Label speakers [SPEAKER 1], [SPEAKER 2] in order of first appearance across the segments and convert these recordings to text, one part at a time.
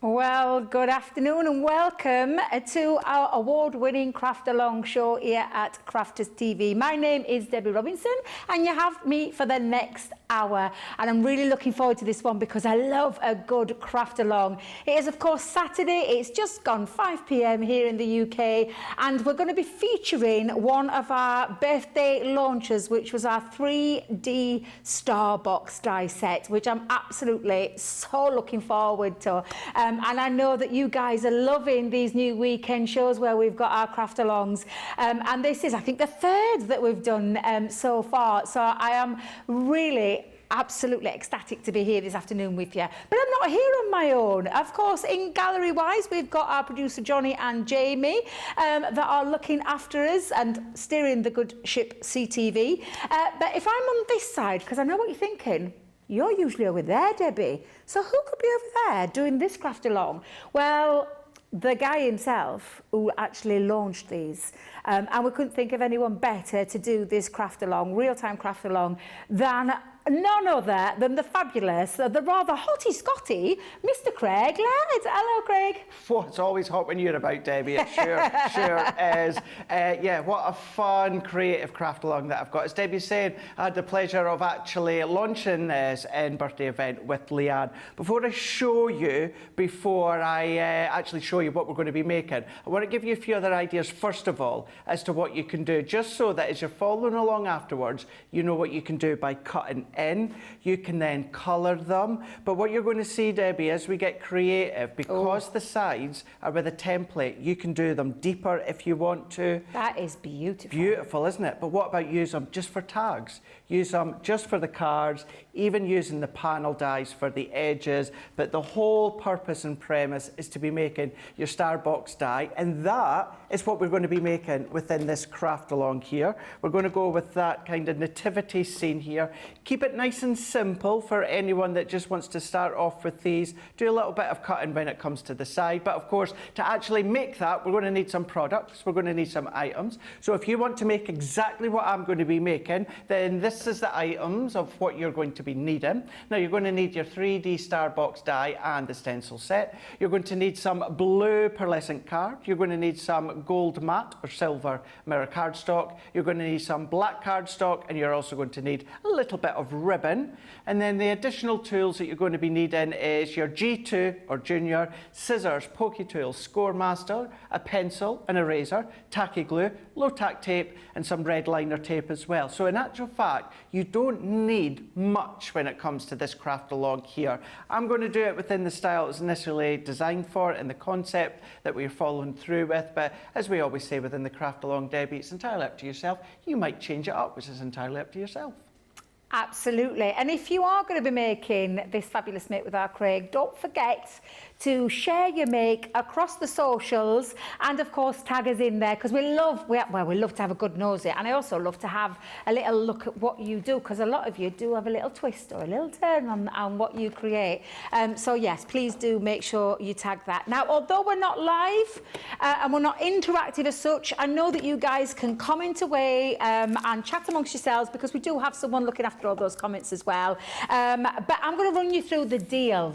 [SPEAKER 1] Well, good afternoon and welcome to our award-winning Craft Along show here at Crafters TV. My name is Debbie Robinson and you have me for the next hour, and I'm really looking forward to this one because I love a good Craft Along. It is of course Saturday, it's just gone 5 p.m. here in the UK, and we're going to be featuring one of our birthday launches, which was our 3D Starbox die set, which I'm absolutely so looking forward to. And I know that you guys are loving these new weekend shows where we've got our Craft Alongs. And this is, I think, the third that we've done so far. So I am really absolutely ecstatic to be here this afternoon with you. But I'm not here on my own. Of course, in gallery-wise, we've got our producer Johnny and Jamie that are looking after us and steering the good ship CTV. But if I'm on this side, because I know what you're thinking, you're usually over there, Debbie. So who could be over there doing this Craft Along? Well, the guy himself who actually launched these. And we couldn't think of anyone better to do this Craft Along, real-time Craft Along, than none other than the fabulous, the rather hotty-scotty, Mr. Craig Laird. Hello, Craig.
[SPEAKER 2] Oh, it's always hot when you're about, Debbie. It sure is. Yeah, what a fun, creative Craft Along that I've got. As Debbie's saying, I had the pleasure of actually launching this birthday event with Leanne. Before I actually show you what we're going to be making, I want to give you a few other ideas, first of all, as to what you can do, just so that as you're following along afterwards, you know what you can do by cutting in. You can then colour them. But what you're going to see, Debbie, as we get creative, because the sides are with a template, you can do them deeper if you want to.
[SPEAKER 1] That is beautiful.
[SPEAKER 2] Beautiful, isn't it? But what about use them just for tags? Use them just for the cards, even using the panel dies for the edges. But the whole purpose and premise is to be making your Starbox die, and that is what we're going to be making within this Craft Along here. We're going to go with that kind of nativity scene here. Keep it nice and simple for anyone that just wants to start off with these. Do a little bit of cutting when it comes to the side, but of course, to actually make that, we're going to need some products, we're going to need some items. So if you want to make exactly what I'm going to be making, then this is the items of what you're going to be needing. Now, you're going to need your 3D Starbox die and the stencil set. You're going to need some blue pearlescent card. You're going to need some gold matte or silver mirror cardstock. You're going to need some black cardstock, and you're also going to need a little bit of ribbon. And then the additional tools that you're going to be needing is your G2 or Junior, scissors, pokey tools, score master, a pencil, an eraser, tacky glue, low tack tape, and some red liner tape as well. So in actual fact, you don't need much when it comes to this Craft Along here. I'm going to do it within the style it's initially designed for and the concept that we're following through with. But as we always say within the Craft Along, Debbie, it's entirely up to yourself. You might change it up, which is entirely up to yourself.
[SPEAKER 1] Absolutely. And if you are going to be making this fabulous make with our Craig, don't forget to share your make across the socials, and of course tag us in there, because we love to have a good nosy, and I also love to have a little look at what you do, because a lot of you do have a little twist or a little turn on what you create. So yes, please do make sure you tag that. Now, although we're not live and we're not interactive as such, I know that you guys can comment away and chat amongst yourselves, because we do have someone looking after all those comments as well. But I'm going to run you through the deal,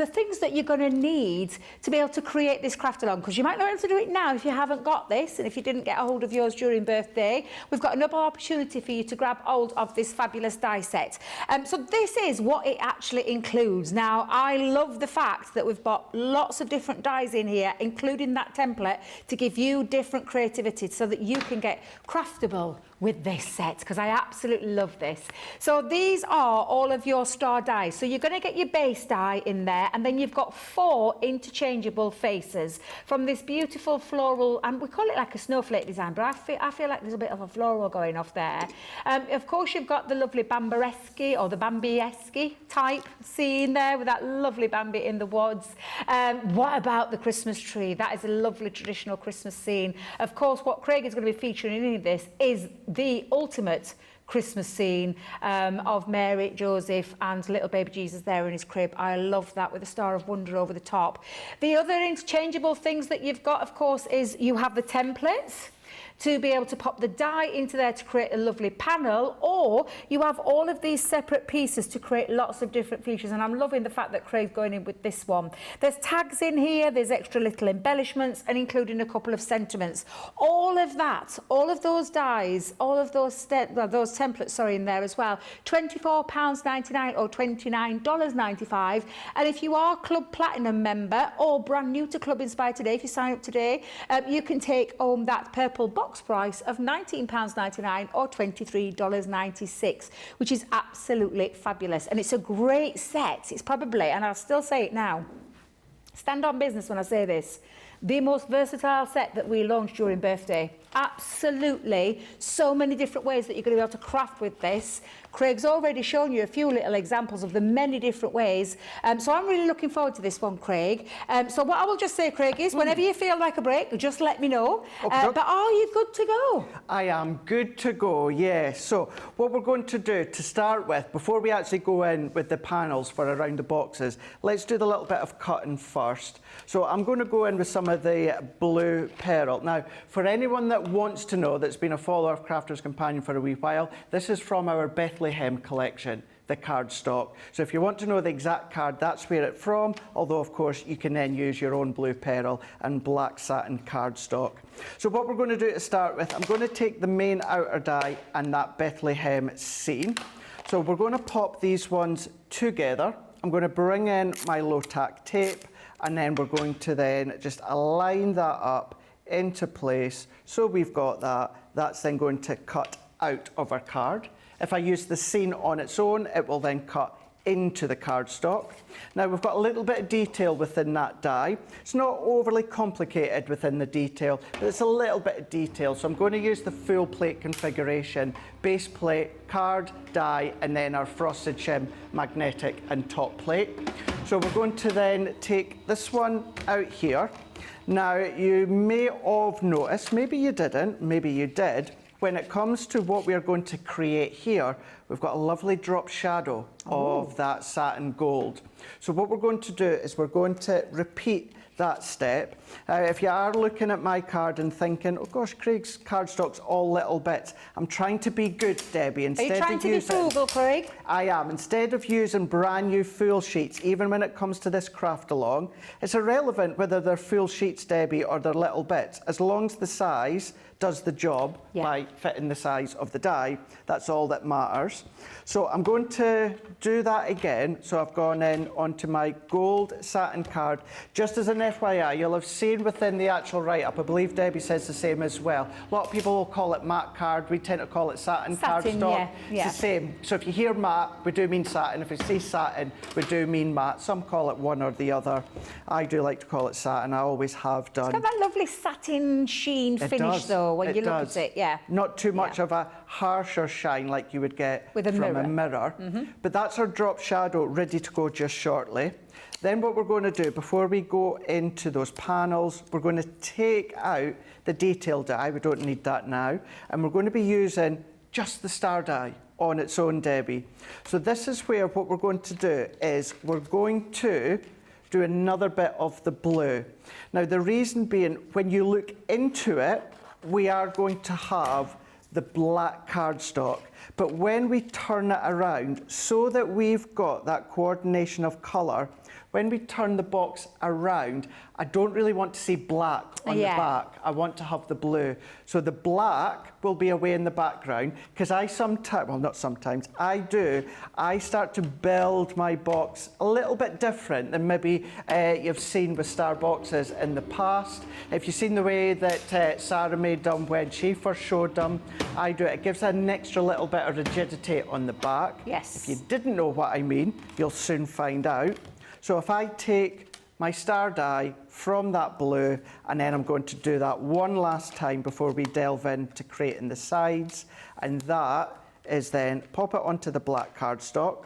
[SPEAKER 1] the things that you're going to need to be able to create this Craft Along, because you might not be able to do it now if you haven't got this, and if you didn't get a hold of yours during birthday, we've got another opportunity for you to grab hold of this fabulous die set. So this is what it actually includes. Now, I love the fact that we've got lots of different dies in here, including that template, to give you different creativity so that you can get craftable with this set, because I absolutely love this. So these are all of your star dies. So you're going to get your base die in there, and then you've got 4 interchangeable faces from this beautiful floral, and we call it like a snowflake design, but I feel like there's a bit of a floral going off there. Of course, you've got the lovely Bambaresque or the Bambiesque type scene there with that lovely Bambi in the woods. What about the Christmas tree? That is a lovely traditional Christmas scene. Of course, what Craig is going to be featuring in this is the ultimate Christmas scene of Mary, Joseph and little baby Jesus there in his crib. I love that with a Star of Wonder over the top. The other interchangeable things that you've got, of course, is you have the templates. to be able to pop the die into there to create a lovely panel, or you have all of these separate pieces to create lots of different features. And I'm loving the fact that Craig's going in with this one. There's tags in here, there's extra little embellishments, and including a couple of sentiments. All of that, all of those dies, all of those templates, sorry, in there as well. £24.99 or $29.95. And if you are Club Platinum member or brand new to Club Inspire today, if you sign up today, you can take home that purple box price of £19.99 or $23.96, which is absolutely fabulous. And it's a great set. It's probably, and I'll still say it now, stand on business when I say this, the most versatile set that we launched during birthday. Absolutely. So many different ways that you're going to be able to craft with this. Craig's already shown you a few little examples of the many different ways. So I'm really looking forward to this one, Craig. So what I will just say, Craig, is whenever you feel like a break, just let me know. But are you good to go?
[SPEAKER 2] I am good to go, yes. So what we're going to do to start with, before we actually go in with the panels for around the boxes, let's do the little bit of cutting first. So I'm going to go in with some of the blue pearl. Now, for anyone that wants to know, that's been a follower of Crafter's Companion for a wee while, this is from our Bethlehem collection, the cardstock. So if you want to know the exact card, that's where it's from, although of course you can then use your own blue pearl and black satin cardstock. So what we're going to do to start with, I'm going to take the main outer die and that Bethlehem scene. So we're going to pop these ones together. I'm going to bring in my low tack tape, and then we're going to then just align that up into place. So we've got that. That's then going to cut out of our card. If I use the scene on its own, it will then cut into the cardstock. Now we've got a little bit of detail within that die. It's not overly complicated within the detail, but it's a little bit of detail. So I'm going to use the full plate configuration, base plate, card, die, and then our frosted shim, magnetic and top plate. So we're going to then take this one out here. Now you may have noticed, maybe you didn't, maybe you did, when it comes to what we are going to create here, we've got a lovely drop shadow of that satin gold. So what we're going to do is we're going to repeat that step. If you are looking at my card and thinking, oh gosh, Craig's cardstock's all little bits, I'm trying to be good, Debbie.
[SPEAKER 1] Are you trying to be frugal, Craig?
[SPEAKER 2] I am. Instead of using brand new full sheets, even when it comes to this craft along, it's irrelevant whether they're full sheets, Debbie, or they're little bits. As long as the size does the job by fitting the size of the die, that's all that matters. So I'm going to do that again. So I've gone in onto my gold satin card. Just as an FYI, you'll have seen within the actual write-up, I believe Debbie says the same as well. A lot of people will call it matte card. We tend to call it satin cardstock.
[SPEAKER 1] Yeah.
[SPEAKER 2] It's the same. So if you hear matte, we do mean satin. If we say satin, we do mean matte. Some call it one or the other. I do like to call it satin. I always have done.
[SPEAKER 1] It's got that lovely satin sheen finish, though, when you look at it. Yeah.
[SPEAKER 2] Not too much of a harsher shine like you would get
[SPEAKER 1] with a
[SPEAKER 2] from
[SPEAKER 1] mirror.
[SPEAKER 2] A mirror. But that's our drop shadow ready to go just shortly. Then what we're going to do, before we go into those panels, we're going to take out the detail die. We don't need that now. And we're going to be using just the star die on its own, Debbie. So this is where what we're going to do is we're going to do another bit of the blue. Now the reason being, when you look into it, we are going to have the black cardstock. But when we turn it around, so that we've got that coordination of colour, when we turn the box around, I don't really want to see black on the back. I want to have the blue. So the black will be away in the background, because I sometimes, well, not sometimes, I do, I start to build my box a little bit different than maybe you've seen with star boxes in the past. If you've seen the way that Sarah made them when she first showed them, I do it. It gives an extra little bit of rigidity on the back.
[SPEAKER 1] Yes.
[SPEAKER 2] If you didn't know what I mean, you'll soon find out. So if I take my star die from that blue, and then I'm going to do that one last time before we delve into creating the sides, and that is then pop it onto the black cardstock.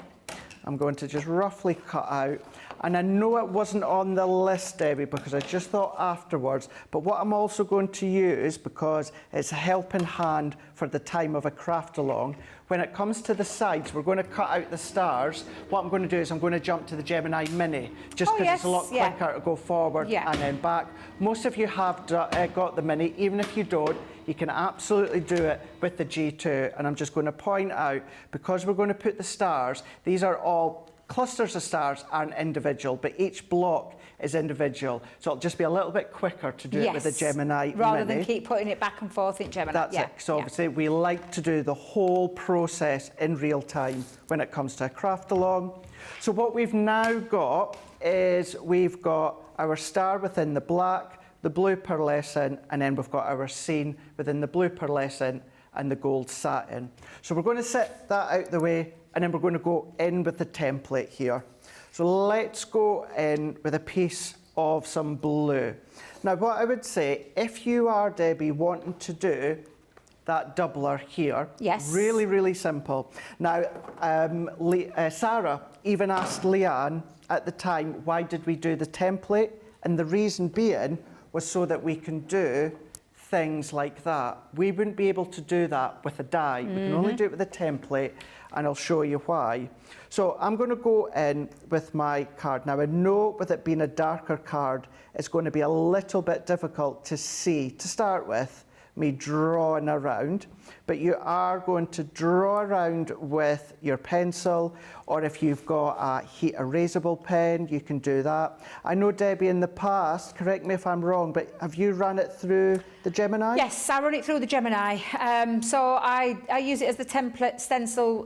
[SPEAKER 2] I'm going to just roughly cut out. And I know it wasn't on the list, Debbie, because I just thought afterwards, but what I'm also going to use, because it's a helping hand for the time of a craft along, when it comes to the sides, we're going to cut out the stars. What I'm going to do is I'm going to jump to the Gemini Mini, just because it's a lot quicker to go forward and then back. Most of you have got the Mini. Even if you don't, You can absolutely do it with the G2. And I'm just going to point out, because we're going to put the stars, these are all clusters of stars aren't individual, but each block is individual. So it'll just be a little bit quicker to do it with the Gemini
[SPEAKER 1] rather
[SPEAKER 2] Mini.
[SPEAKER 1] than keep putting it back and forth in Gemini.
[SPEAKER 2] That's it. So obviously we like to do the whole process in real time when it comes to a craft along. So what we've now got is we've got our star within the black, the blue pearlescent, and then we've got our scene within the blue pearlescent and the gold satin. So we're going to set that out the way, and then we're going to go in with the template here. So let's go in with a piece of some blue. Now what I would say, if you are, Debbie, wanting to do that doubler here, really, really simple. Now, Sarah even asked Leanne at the time, why did we do the template? And the reason being was so that we can do things like that. We wouldn't be able to do that with a die. We can only do it with a template, and I'll show you why. So I'm going to go in with my card. Now I know with it being a darker card, it's going to be a little bit difficult to see to start with, me drawing around, but you are going to draw around with your pencil, or if you've got a heat erasable pen, you can do that. I know, Debbie, in the past, correct me if I'm wrong, but have you run it through the Gemini?
[SPEAKER 1] Yes, I run it through the Gemini. So I use it as the template stencil.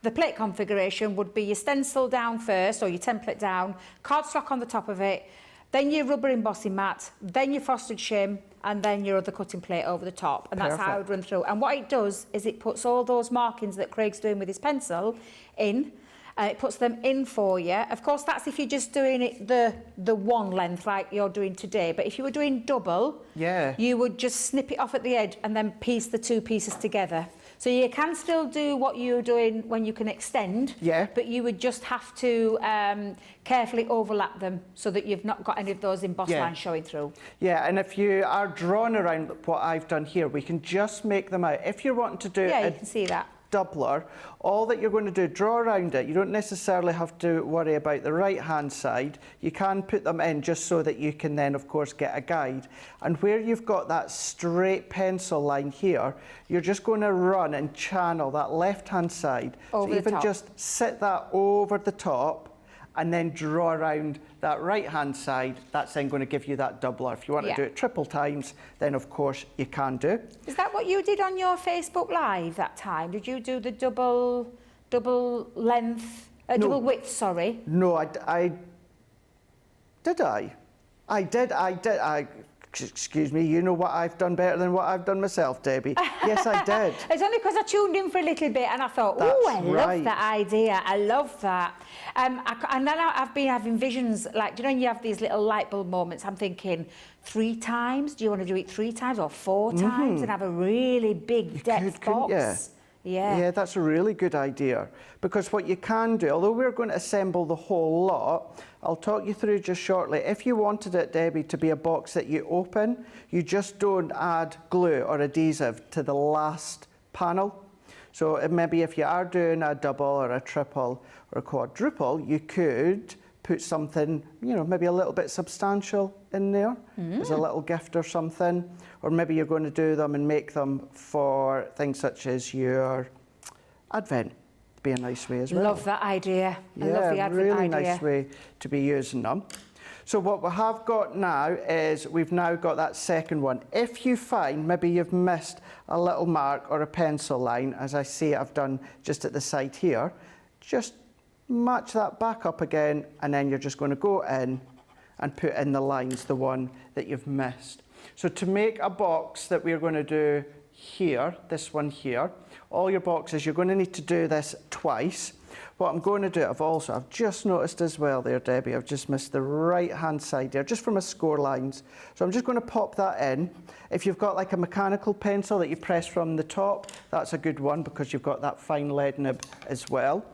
[SPEAKER 1] The plate configuration would be your stencil down first, or your template down, cardstock on the top of it, then your rubber embossing mat, then your frosted shim, and then your other cutting plate over the top. And that's how I would run through. And what it does is it puts all those markings that Craig's doing with his pencil in. It puts them in for you. Of course, that's if you're just doing it the one length like you're doing today. But if you were doing double, you would just snip it off at the edge and then piece the two pieces together. So you can still do what you're doing when you can extend, but you would just have to carefully overlap them so that you've not got any of those embossed lines showing through. Yeah,
[SPEAKER 2] and if you are drawing around what I've done here, we can just make them out. If you're wanting to do
[SPEAKER 1] you can see that.
[SPEAKER 2] Doubler, all that you're going to do, draw around it. You don't necessarily have to worry about the right hand side. You can put them in just so that you can then of course get a guide. And where you've got that straight pencil line here, you're just going to run and channel that left hand side.
[SPEAKER 1] Over
[SPEAKER 2] so even just sit that over the top and then draw around that right hand side. That's then going to give you that doubler. If you want to do it triple times, then of course you can do.
[SPEAKER 1] Is that what you did on your Facebook Live that time? Did you do the double length, double width, sorry?
[SPEAKER 2] No, I did. Excuse me, you know what I've done better than what I've done myself, Debbie. Yes, I did.
[SPEAKER 1] It's only because I tuned in for a little bit and I thought, oh, I love that idea. I love that. And then I've been having visions, like, do you know when you have these little light bulb moments? I'm thinking 3 times. Do you want to do it 3 times or 4 times and have a really big depth box? Yeah,
[SPEAKER 2] that's a really good idea. Because what you can do, although we're going to assemble the whole lot, I'll talk you through just shortly. If you wanted it, Debbie, to be a box that you open, you just don't add glue or adhesive to the last panel. So maybe if you are doing a double or a triple or a quadruple, you could put something, you know, maybe a little bit substantial in there as a little gift or something. Or maybe you're going to do them and make them for things such as your Advent. Be a nice way as well.
[SPEAKER 1] Love that idea. I love the Advent
[SPEAKER 2] really
[SPEAKER 1] idea.
[SPEAKER 2] Nice way to be using them. So what we have got now is we've now got that second one. If you find maybe you've missed a little mark or a pencil line, as I see I've done just at the side here, just match that back up again, and then you're just going to go in and put in the lines, the one that you've missed. So to make a box that we're going to do here, this one here, all your boxes, you're going to need to do this twice. What I'm going to do, I've just noticed as well there, Debbie, I've just missed the right hand side there, just from my score lines. So I'm just going to pop that in. If you've got like a mechanical pencil that you press from the top, that's a good one because you've got that fine lead nib as well.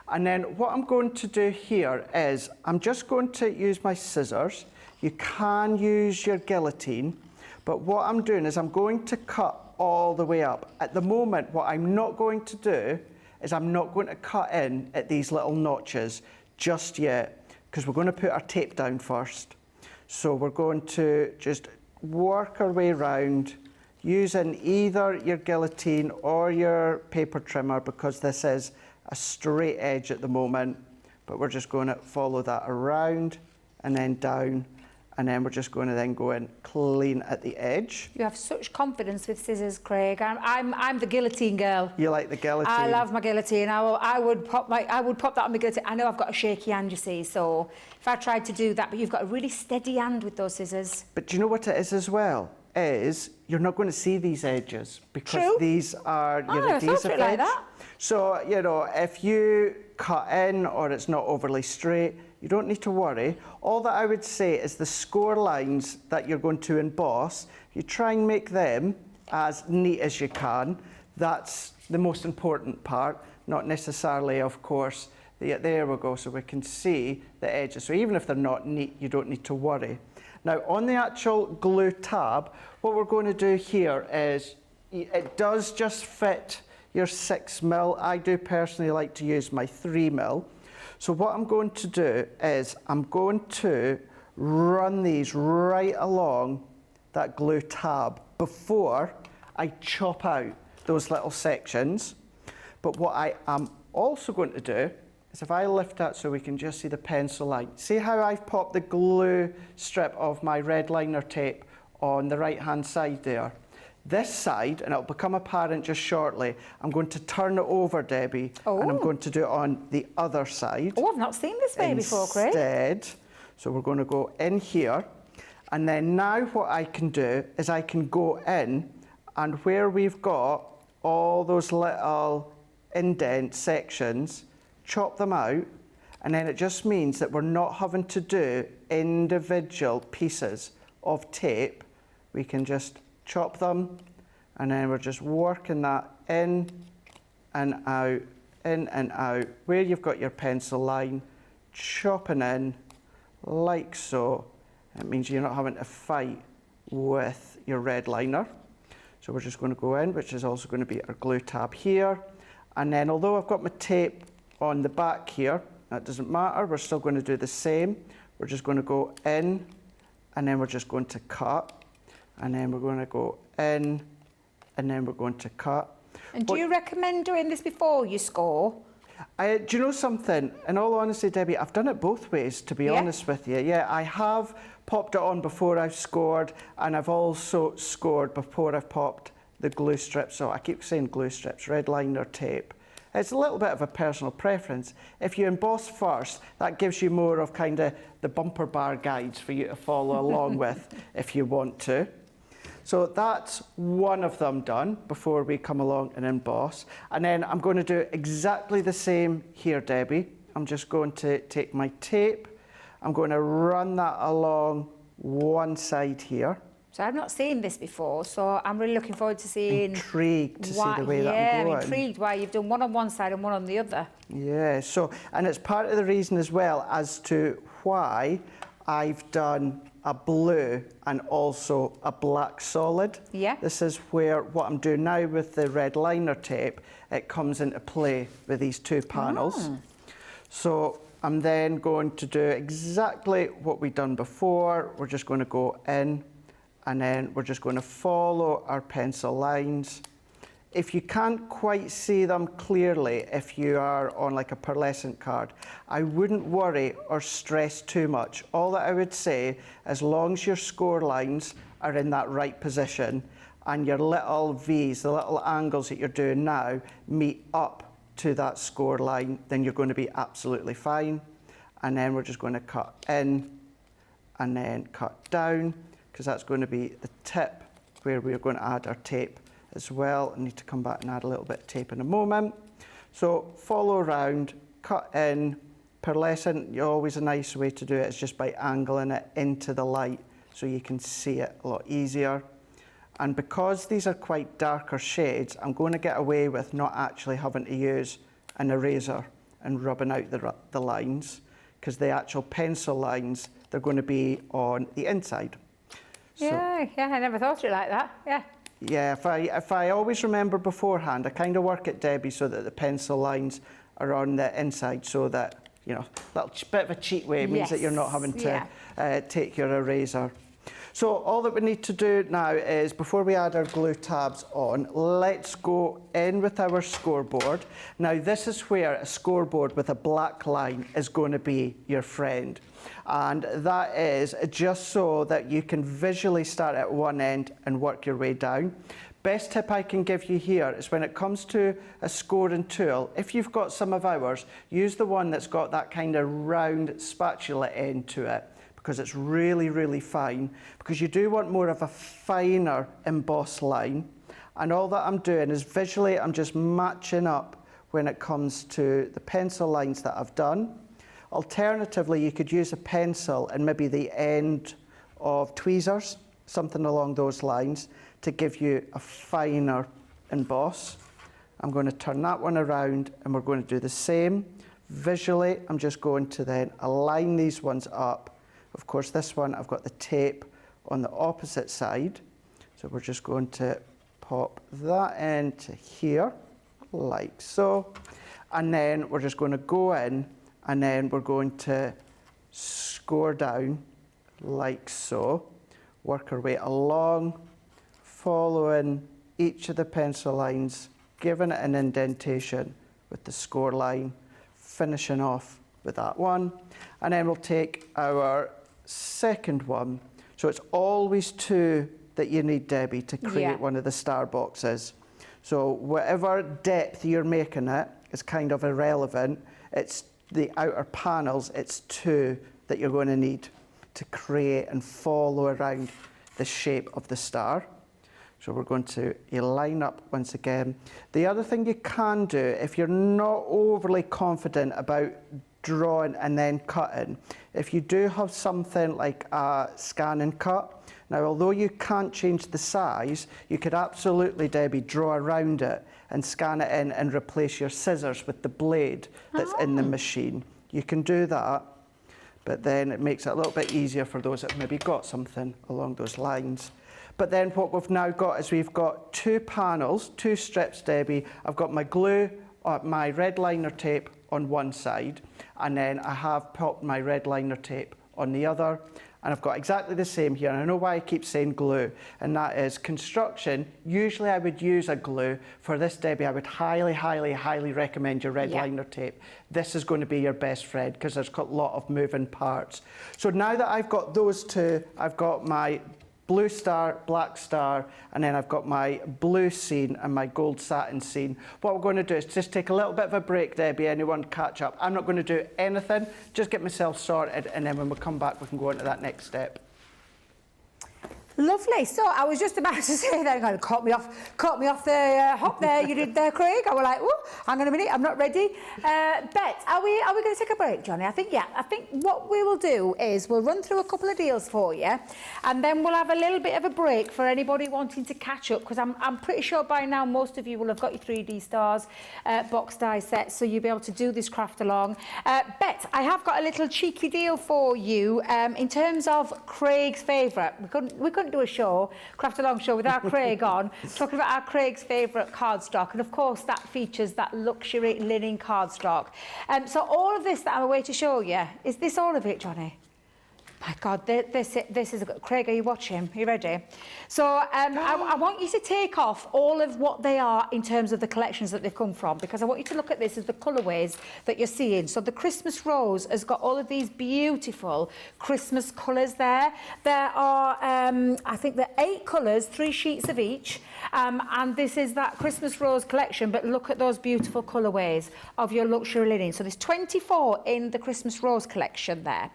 [SPEAKER 2] And then what I'm going to do here is I'm just going to use my scissors. You can use your guillotine, but what I'm doing is I'm going to cut all the way up. At the moment, what I'm not going to do is I'm not going to cut in at these little notches just yet, because we're going to put our tape down first. So we're going to just work our way around using either your guillotine or your paper trimmer, because this is a straight edge at the moment, but we're just going to follow that around and then down, and then we're just going to then go in clean at the edge.
[SPEAKER 1] You have such confidence with scissors, Craig. I'm the guillotine girl.
[SPEAKER 2] You like the guillotine?
[SPEAKER 1] I love my guillotine. I would pop that on my guillotine. I know I've got a shaky hand, you see, so if I tried to do that, but you've got a really steady hand with those scissors.
[SPEAKER 2] But do you know what it is as well? Is you're not going to see these edges because
[SPEAKER 1] True.
[SPEAKER 2] these are your adhesive edge.
[SPEAKER 1] Like that.
[SPEAKER 2] So, you know, if you cut in or it's not overly straight, you don't need to worry. All that I would say is the score lines that you're going to emboss, you try and make them as neat as you can. That's the most important part, not necessarily, of course, there we go, so we can see the edges. So even if they're not neat, you don't need to worry. Now, on the actual glue tab, what we're going to do here is, it does just fit your 6mm. I do personally like to use my 3mm. So what I'm going to do is I'm going to run these right along that glue tab before I chop out those little sections. But what I am also going to do is if I lift that so we can just see the pencil line. See how I've popped the glue strip of my red liner tape on the right hand side there? This side, and it'll become apparent just shortly, I'm going to turn it over, Debbie, and I'm going to do it on the other side.
[SPEAKER 1] Oh, I've not seen this way before, Craig.
[SPEAKER 2] Instead, so we're going to go in here, and then now what I can do is I can go in, and where we've got all those little indent sections, chop them out, and then it just means that we're not having to do individual pieces of tape. We can just chop them, and then we're just working that in and out, in and out. Where you've got your pencil line, chopping in like so. It means you're not having to fight with your red liner. So we're just going to go in, which is also going to be our glue tab here. And then although I've got my tape on the back here, that doesn't matter, we're still going to do the same. We're just going to go in, and then we're just going to cut. And then we're going to go in, and then we're going to cut.
[SPEAKER 1] And do you recommend doing this before you score?
[SPEAKER 2] Do you know something? In all honesty, Debbie, I've done it both ways, to be honest with you. Yeah, I have popped it on before I've scored, and I've also scored before I've popped the glue strips. So I keep saying glue strips, red liner tape. It's a little bit of a personal preference. If you emboss first, that gives you more of kind of the bumper bar guides for you to follow along with if you want to. So that's one of them done before we come along and emboss. And then I'm going to do exactly the same here, Debbie. I'm just going to take my tape. I'm going to run that along one side here.
[SPEAKER 1] So I've not seen this before, so I'm really looking forward to seeing...
[SPEAKER 2] Intrigued to see the way that I'm going.
[SPEAKER 1] Yeah, I'm intrigued why you've done one on one side and one on the other.
[SPEAKER 2] Yeah, so, and it's part of the reason as well as to why I've done a blue and also a black solid.
[SPEAKER 1] Yeah.
[SPEAKER 2] This is where what I'm doing now with the red liner tape, it comes into play with these two panels. So I'm then going to do exactly what we've done before. We're just going to go in, and then we're just going to follow our pencil lines. If you can't quite see them clearly, if you are on like a pearlescent card, I wouldn't worry or stress too much. All that I would say, as long as your score lines are in that right position and your little V's, the little angles that you're doing now, meet up to that score line, then you're going to be absolutely fine. And then we're just going to cut in and then cut down, because that's going to be the tip where we're going to add our tape as well. I need to come back and add a little bit of tape in a moment. So follow around, cut in. Pearlescent, always a nice way to do it is just by angling it into the light so you can see it a lot easier. And because these are quite darker shades, I'm going to get away with not actually having to use an eraser and rubbing out the lines, because the actual pencil lines, they're going to be on the inside.
[SPEAKER 1] Yeah, I never thought of it like that, yeah.
[SPEAKER 2] Yeah, if I always remember beforehand, I kind of work it, Debbie, so that the pencil lines are on the inside, so that, you know, a little bit of a cheat way means that you're not having to take your eraser. So all that we need to do now is, before we add our glue tabs on, let's go in with our scoreboard. Now this is where a scoreboard with a black line is going to be your friend. And that is just so that you can visually start at one end and work your way down. Best tip I can give you here is, when it comes to a scoring tool, if you've got some of ours, use the one that's got that kind of round spatula end to it, because it's really, really fine, because you do want more of a finer embossed line. And all that I'm doing is visually, I'm just matching up when it comes to the pencil lines that I've done. Alternatively, you could use a pencil and maybe the end of tweezers, something along those lines, to give you a finer emboss. I'm going to turn that one around and we're going to do the same. Visually, I'm just going to then align these ones up. Of course, this one, I've got the tape on the opposite side. So we're just going to pop that into here, like so. And then we're just going to go in, and then we're going to score down, like so. Work our way along, following each of the pencil lines, giving it an indentation with the score line, finishing off with that one. And then we'll take our second one. So it's always two that you need, Debbie, to create one of the star boxes. So whatever depth you're making it is kind of irrelevant. It's the outer panels, it's two that you're going to need to create and follow around the shape of the star. So we're going to line up once again. The other thing you can do, if you're not overly confident about drawing and then cutting, if you do have something like a scan and cut, now although you can't change the size, you could absolutely, Debbie, draw around it and scan it in and replace your scissors with the blade that's in the machine. You can do that, but then it makes it a little bit easier for those that maybe got something along those lines. But then what we've now got is we've got two panels, two strips, Debbie. I've got my glue, my red liner tape on one side, and then I have popped my red liner tape on the other. And I've got exactly the same here, and I know why I keep saying glue, and that is construction. Usually I would use a glue. For this, Debbie, I would highly, highly, highly recommend your red liner tape. This is going to be your best friend because there's got a lot of moving parts. So now that I've got those two, I've got my blue star, black star, and then I've got my blue scene and my gold satin scene. What we're going to do is just take a little bit of a break, Debbie, anyone catch up. I'm not going to do anything, just get myself sorted, and then when we come back, we can go on to that next step.
[SPEAKER 1] Lovely. So I was just about to say that, kind of caught me off the hop there. You did there, Craig. I was like, oh, hang on a minute, I'm not ready. Bet, are we going to take a break, Johnny? I think what we will do is we'll run through a couple of deals for you, and then we'll have a little bit of a break for anybody wanting to catch up, because I'm pretty sure by now most of you will have got your 3D stars box die set, so you'll be able to do this craft along. Bet, I have got a little cheeky deal for you in terms of Craig's favourite. We couldn't do a craft along show without Craig on, talking about our Craig's favourite cardstock, and of course that features that luxury linen cardstock. So all of this that I'm away to show you, is this all of it, Johnny? My God, this is Craig, are you watching? Are you ready? So I want you to take off all of what they are in terms of the collections that they've come from, because I want you to look at this as the colourways that you're seeing. So the Christmas Rose has got all of these beautiful Christmas colours there. There are, I think there are 8 colours, 3 sheets of each, and this is that Christmas Rose collection, but look at those beautiful colourways of your luxury linen. So there's 24 in the Christmas Rose collection there.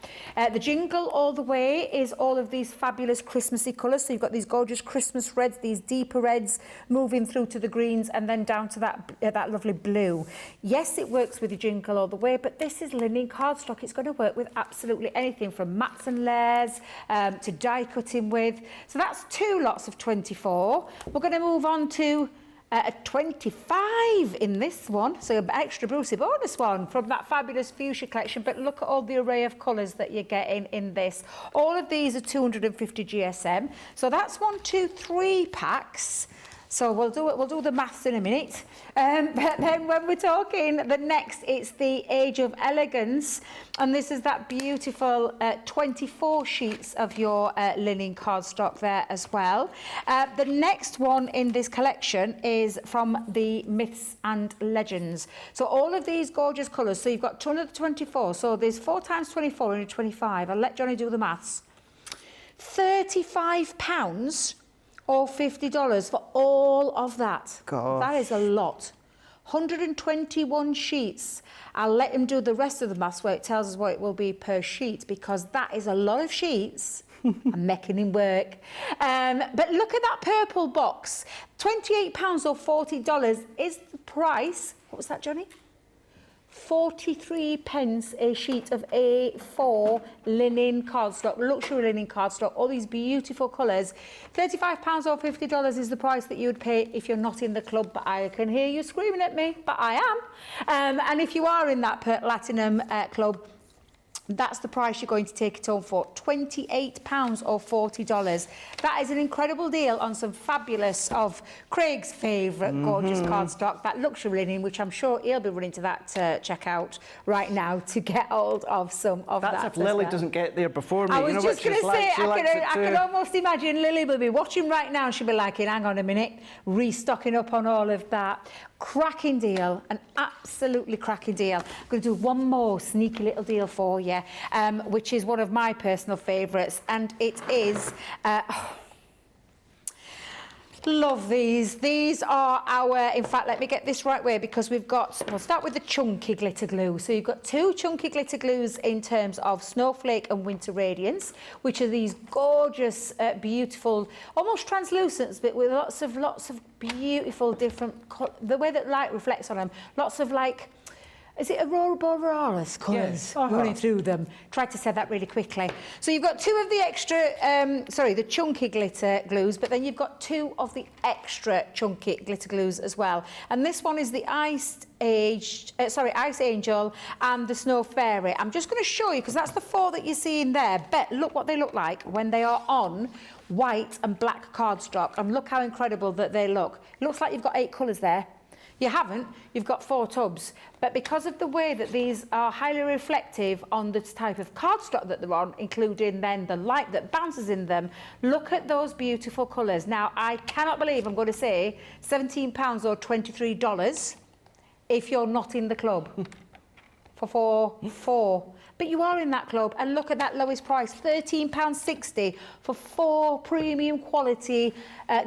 [SPEAKER 1] The Jingle All the Way is all of these fabulous Christmassy colours. So you've got these gorgeous Christmas reds, these deeper reds moving through to the greens and then down to that lovely blue. Yes, it works with your Jingle All the Way, but this is linen cardstock. It's going to work with absolutely anything from mats and layers to die cutting with. So that's 2 lots of 24. We're going to move on to a 25 in this one, so an extra Brucey bonus one from that fabulous fuchsia collection. But look at all the array of colours that you're getting in this. All of these are 250 GSM, so that's 1, 2, 3 packs. So we'll do the maths in a minute. But then when we're talking the next, it's the Age of Elegance. And this is that beautiful 24 sheets of your linen cardstock there as well. The next one in this collection is from the Myths and Legends. So all of these gorgeous colours. So you've got 224. So there's 4 times 24 and 25. I'll let Johnny do the maths. £35 or $50 for all of that.
[SPEAKER 2] Gosh.
[SPEAKER 1] That is a lot. 121 sheets. I'll let him do the rest of the maths where it tells us what it will be per sheet, because that is a lot of sheets. I'm making him work. But look at that purple box. £28 or $40 is the price. What was that, Johnny? 43 pence a sheet of A4 linen cardstock, luxury linen cardstock, all these beautiful colours. £35 or $50 is the price that you would pay if you're not in the club, but I can hear you screaming at me, but I am. And if you are in that Platinum club, that's the price you're going to take it home for, £28 or $40. That is an incredible deal on some fabulous of Craig's favourite gorgeous cardstock, that luxury linen, which I'm sure he'll be running to that checkout right now to get hold of some of that.
[SPEAKER 2] That's if Lily doesn't get there before me.
[SPEAKER 1] I was just going to say, I
[SPEAKER 2] can
[SPEAKER 1] can almost imagine Lily will be watching right now and she'll be like, hang on a minute, restocking up on all of that. Cracking deal, an absolutely cracking deal. I'm going to do one more sneaky little deal for you, which is one of my personal favourites, and it is... love these. These are our, in fact, let me get this right way, because we've got, we'll start with the chunky glitter glue. So you've got 2 chunky glitter glues in terms of Snowflake and Winter Radiance, which are these gorgeous, beautiful, almost translucent, but with lots of beautiful different, the way that light reflects on them, lots of like, is it aurora borealis colours running through them? Tried to say that really quickly. So you've got 2 of the extra, the chunky glitter glues, but then you've got 2 of the extra chunky glitter glues as well. And this one is the Ice Angel and the Snow Fairy. I'm just going to show you, because that's the 4 that you're seeing there. But look what they look like when they are on white and black cardstock. And look how incredible that they look. It looks like you've got 8 colours there. You haven't, you've got 4 tubs. But because of the way that these are highly reflective on the type of cardstock that they're on, including then the light that bounces in them, look at those beautiful colours. Now, I cannot believe I'm going to say £17 or $23 if you're not in the club for 4. But you are in that club, and look at that lowest price, £13.60 for 4 premium quality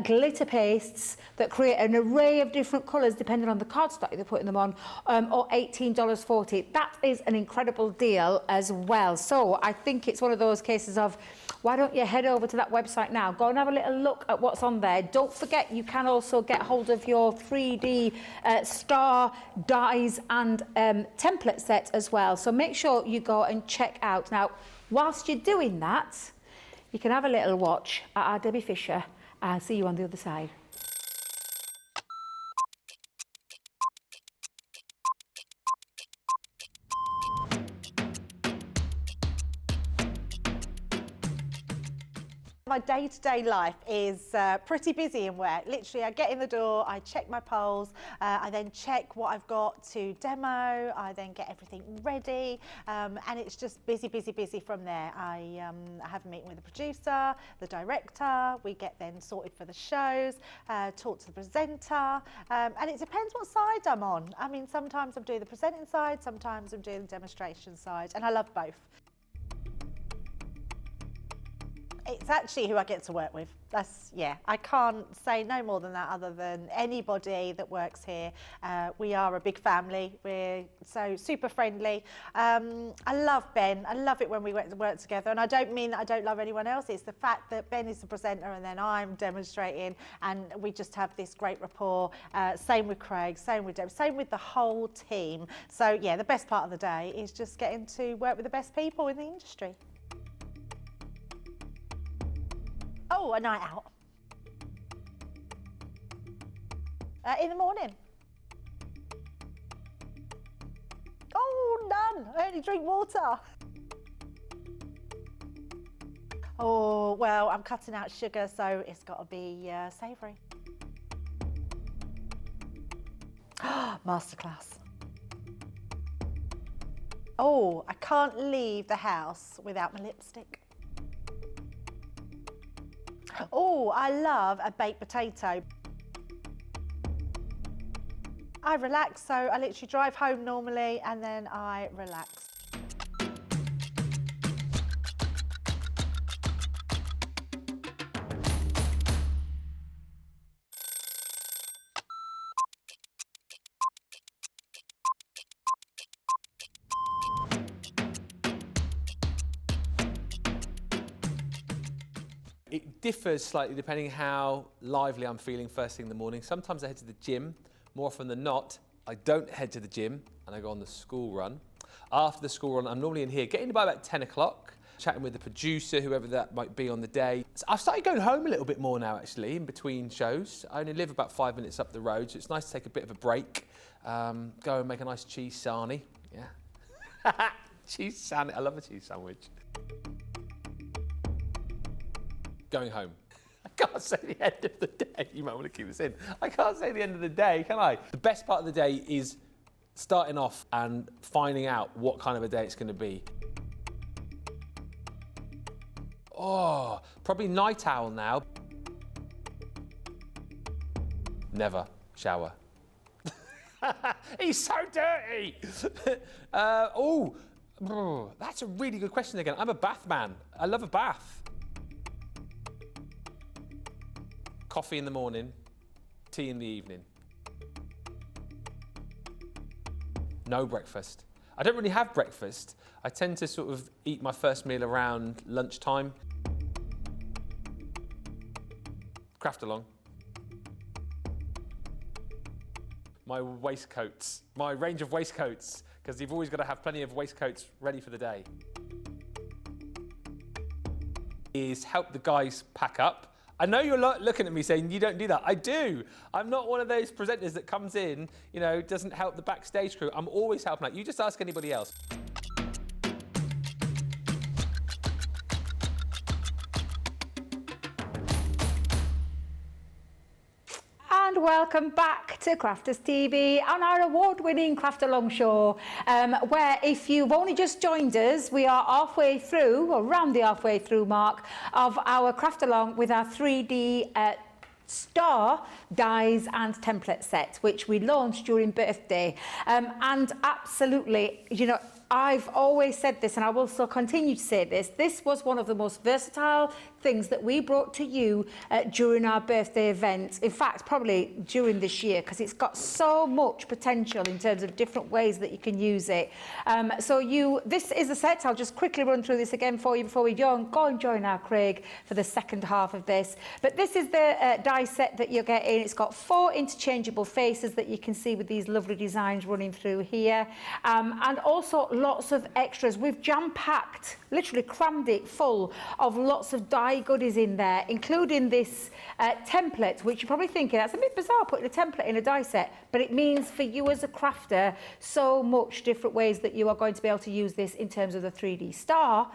[SPEAKER 1] glitter pastes that create an array of different colours depending on the cardstock you're putting them on, or $18.40. That is an incredible deal as well. So I think it's one of those cases of, why don't you head over to that website now, go and have a little look at what's on there. Don't forget, you can also get hold of your 3D star dies and template set as well. So make sure you go and check out. Now, whilst you're doing that, you can have a little watch at our Debbie Fisher. I'll see you on the other side.
[SPEAKER 3] My day-to-day life is pretty busy in work. Literally, I get in the door, I check my polls, I then check what I've got to demo, I then get everything ready, and it's just busy from there. I have a meeting with the producer, the director, we get then sorted for the shows, talk to the presenter, and it depends what side I'm on. I mean, sometimes I'm doing the presenting side, sometimes I'm doing the demonstration side, and I love both. It's actually who I get to work with. That's, yeah, I can't say no more than that other than anybody that works here. We are a big family. We're so super friendly. I love Ben. I love it when we work together. And I don't mean that I don't love anyone else. It's the fact that Ben is the presenter and then I'm demonstrating and we just have this great rapport. Same with Craig, same with Deb, same with the whole team. So, yeah, the best part of the day is just getting to work with the best people in the industry. Oh, a night out. In the morning. Oh, none. I only drink water. Oh, well, I'm cutting out sugar, so it's got to be savoury. Masterclass. Oh, I can't leave the house without my lipstick. Oh, I love a baked potato. I relax, so I literally drive home normally and then I relax.
[SPEAKER 4] It differs slightly depending how lively I'm feeling first thing in the morning. Sometimes I head to the gym. More often than not, I don't head to the gym and I go on the school run. After the school run, I'm normally in here, getting by about 10 o'clock, chatting with the producer, whoever that might be on the day. So I've started going home a little bit more now, actually, in between shows. I only live about 5 minutes up the road, so it's nice to take a bit of a break. Go and make a nice cheese sarnie. Yeah. Cheese sarnie, I love a cheese sandwich. Going home. I can't say the end of the day. You might want to keep this in. I can't say the end of the day, can I? The best part of the day is starting off and finding out what kind of a day it's going to be. Oh, probably night owl now. Never shower. He's so dirty. That's a really good question again. I'm a bath man. I love a bath. Coffee in the morning, tea in the evening. No breakfast. I don't really have breakfast. I tend to sort of eat my first meal around lunchtime. Craft along. My waistcoats, my range of waistcoats, because you've always got to have plenty of waistcoats ready for the day. Is help the guys pack up. I know you're looking at me saying you don't do that. I do. I'm not one of those presenters that comes in, you know, doesn't help the backstage crew. I'm always helping out. You just ask anybody else.
[SPEAKER 1] And welcome back to Crafters TV on our award-winning Craft Along show, where if you've only just joined us, we are halfway through, or around the halfway through mark, of our Craft Along with our 3D star dies and template set, which we launched during birthday. And absolutely, you know, I've always said this, and I will still continue to say this, this was one of the most versatile things that we brought to you during our birthday event. In fact, probably during this year, because it's got so much potential in terms of different ways that you can use it. This is a set. I'll just quickly run through this again for you before we go and join our Craig for the second half of this. But this is the die set that you're getting. It's got 4 interchangeable faces that you can see with these lovely designs running through here. And also lots of extras. We've jam-packed, literally crammed it full of lots of die goodies in there, including this template, which you're probably thinking, that's a bit bizarre putting a template in a die set, but it means for you as a crafter so much different ways that you are going to be able to use this in terms of the 3D star,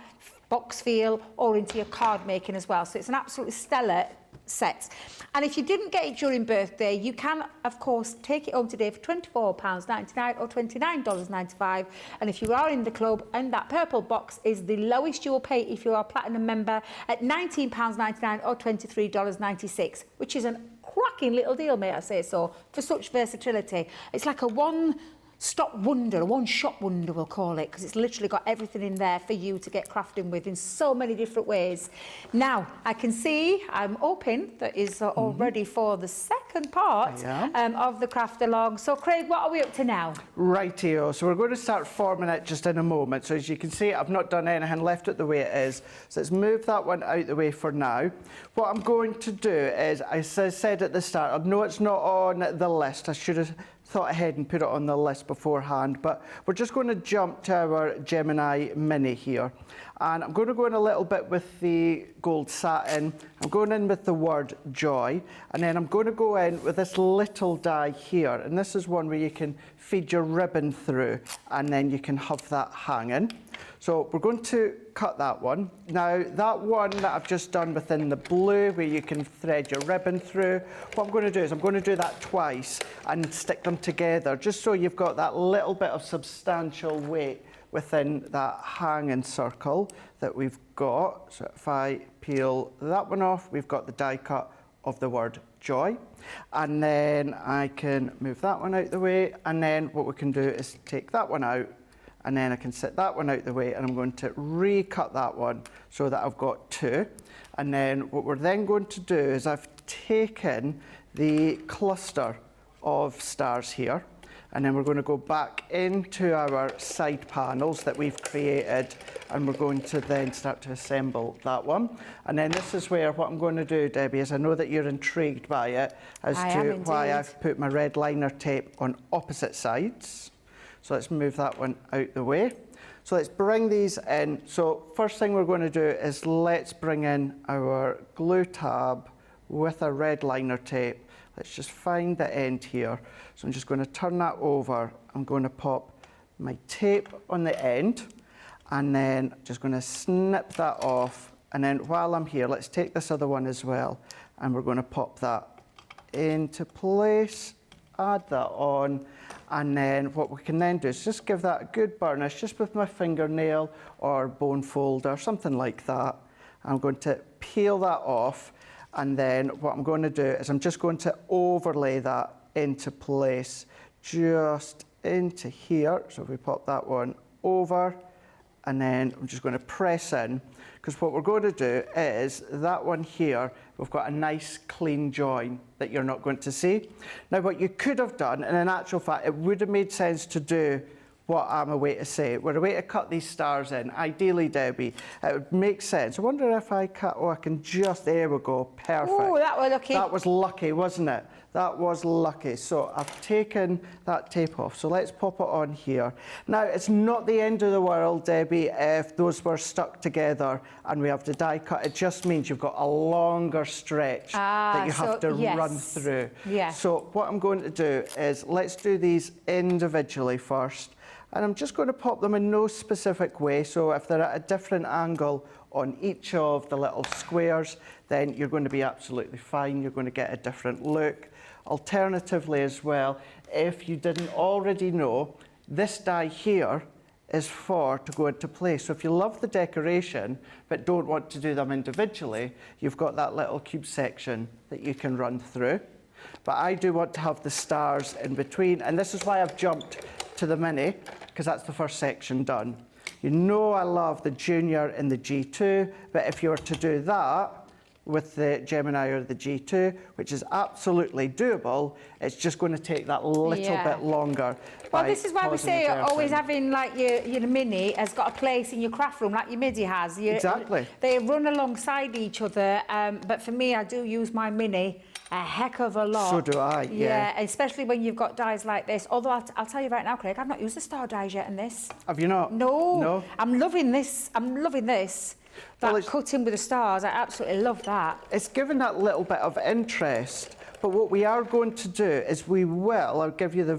[SPEAKER 1] box feel, or into your card making as well. So it's an absolutely stellar set. And if you didn't get it during birthday, you can, of course, take it home today for £24.99 or $29.95. And if you are in the club, and that purple box is the lowest you will pay if you are a platinum member at £19.99 or $23.96, which is a cracking little deal, may I say so, for such versatility. It's like a one-stop wonder, a one-shop wonder we'll call it, because it's literally got everything in there for you to get crafting with in so many different ways. Now, I can see, I'm hoping that is all ready for the second part of the craft along. So Craig, what are we up to now?
[SPEAKER 2] Rightio, so we're going to start forming it just in a moment. So as you can see, I've not done anything, left it the way it is. So let's move that one out the way for now. What I'm going to do is, as I said at the start, I know it's not on the list. I should have thought ahead and put it on the list beforehand, but we're just going to jump to our Gemini Mini here. And I'm going to go in a little bit with the gold satin. I'm going in with the word joy, and then I'm going to go in with this little die here. And this is one where you can feed your ribbon through, and then you can have that hanging. So we're going to cut that one. Now, that one that I've just done within the blue, where you can thread your ribbon through, what I'm going to do is I'm going to do that twice and stick them together, just so you've got that little bit of substantial weight within that hanging circle that we've got. So if I peel that one off, we've got the die cut of the word joy. And then I can move that one out the way, and then what we can do is take that one out, and then I can set that one out the way, and I'm going to recut that one so that I've got two. And then what we're then going to do is I've taken the cluster of stars here, and then we're going to go back into our side panels that we've created, and we're going to then start to assemble that one. And then this is where what I'm going to do, Debbie, is I know that you're intrigued by it as to why I've put my red liner tape on opposite sides. So let's move that one out the way. So let's bring these in. So first thing we're going to do is let's bring in our glue tab with a red liner tape. Let's just find the end here. So I'm just going to turn that over. I'm going to pop my tape on the end, and then just going to snip that off. And then while I'm here, let's take this other one as well, and we're going to pop that into place, add that on, and then what we can then do is just give that a good burnish just with my fingernail or bone folder, something like that. I'm going to peel that off, and then what I'm going to do is I'm just going to overlay that into place, just into here. So if we pop that one over, and then I'm just going to press in, because what we're going to do is that one here, we've got a nice clean join that you're not going to see. Now what you could have done, and in actual fact it would have made sense to do what I'm away to say. We're away to cut these stars in. Ideally, Debbie, it would make sense. I wonder if I cut, oh, I can just, there we go, perfect.
[SPEAKER 1] Oh, that was lucky.
[SPEAKER 2] That was lucky, wasn't it? That was lucky. So I've taken that tape off. So let's pop it on here. Now, it's not the end of the world, Debbie, if those were stuck together and we have to die cut. It just means you've got a longer stretch that you have to run through.
[SPEAKER 1] Yeah.
[SPEAKER 2] So what I'm going to do is let's do these individually first. And I'm just going to pop them in no specific way. So if they're at a different angle on each of the little squares, then you're going to be absolutely fine. You're going to get a different look. Alternatively as well, if you didn't already know, this die here is for to go into place. So if you love the decoration but don't want to do them individually, you've got that little cube section that you can run through. But I do want to have the stars in between, and this is why I've jumped to the mini, because that's the first section done. You know I love the Junior and the G2, but if you were to do that with the Gemini or the G2, which is absolutely doable, it's just going to take that little bit longer.
[SPEAKER 1] Well, this is why we say always having like your mini has got a place in your craft room, like your MIDI has.
[SPEAKER 2] Exactly.
[SPEAKER 1] They run alongside each other, but for me, I do use my mini a heck of a lot.
[SPEAKER 2] So do I, yeah.
[SPEAKER 1] Especially when you've got dies like this. Although I'll tell you right now, Craig, I've not used the star dies yet in this.
[SPEAKER 2] Have you not?
[SPEAKER 1] No.
[SPEAKER 2] No?
[SPEAKER 1] I'm loving this. I'm loving this. That
[SPEAKER 2] Well,
[SPEAKER 1] cutting with the stars, I absolutely love that.
[SPEAKER 2] It's given that little bit of interest. But what we are going to do is I'll give you the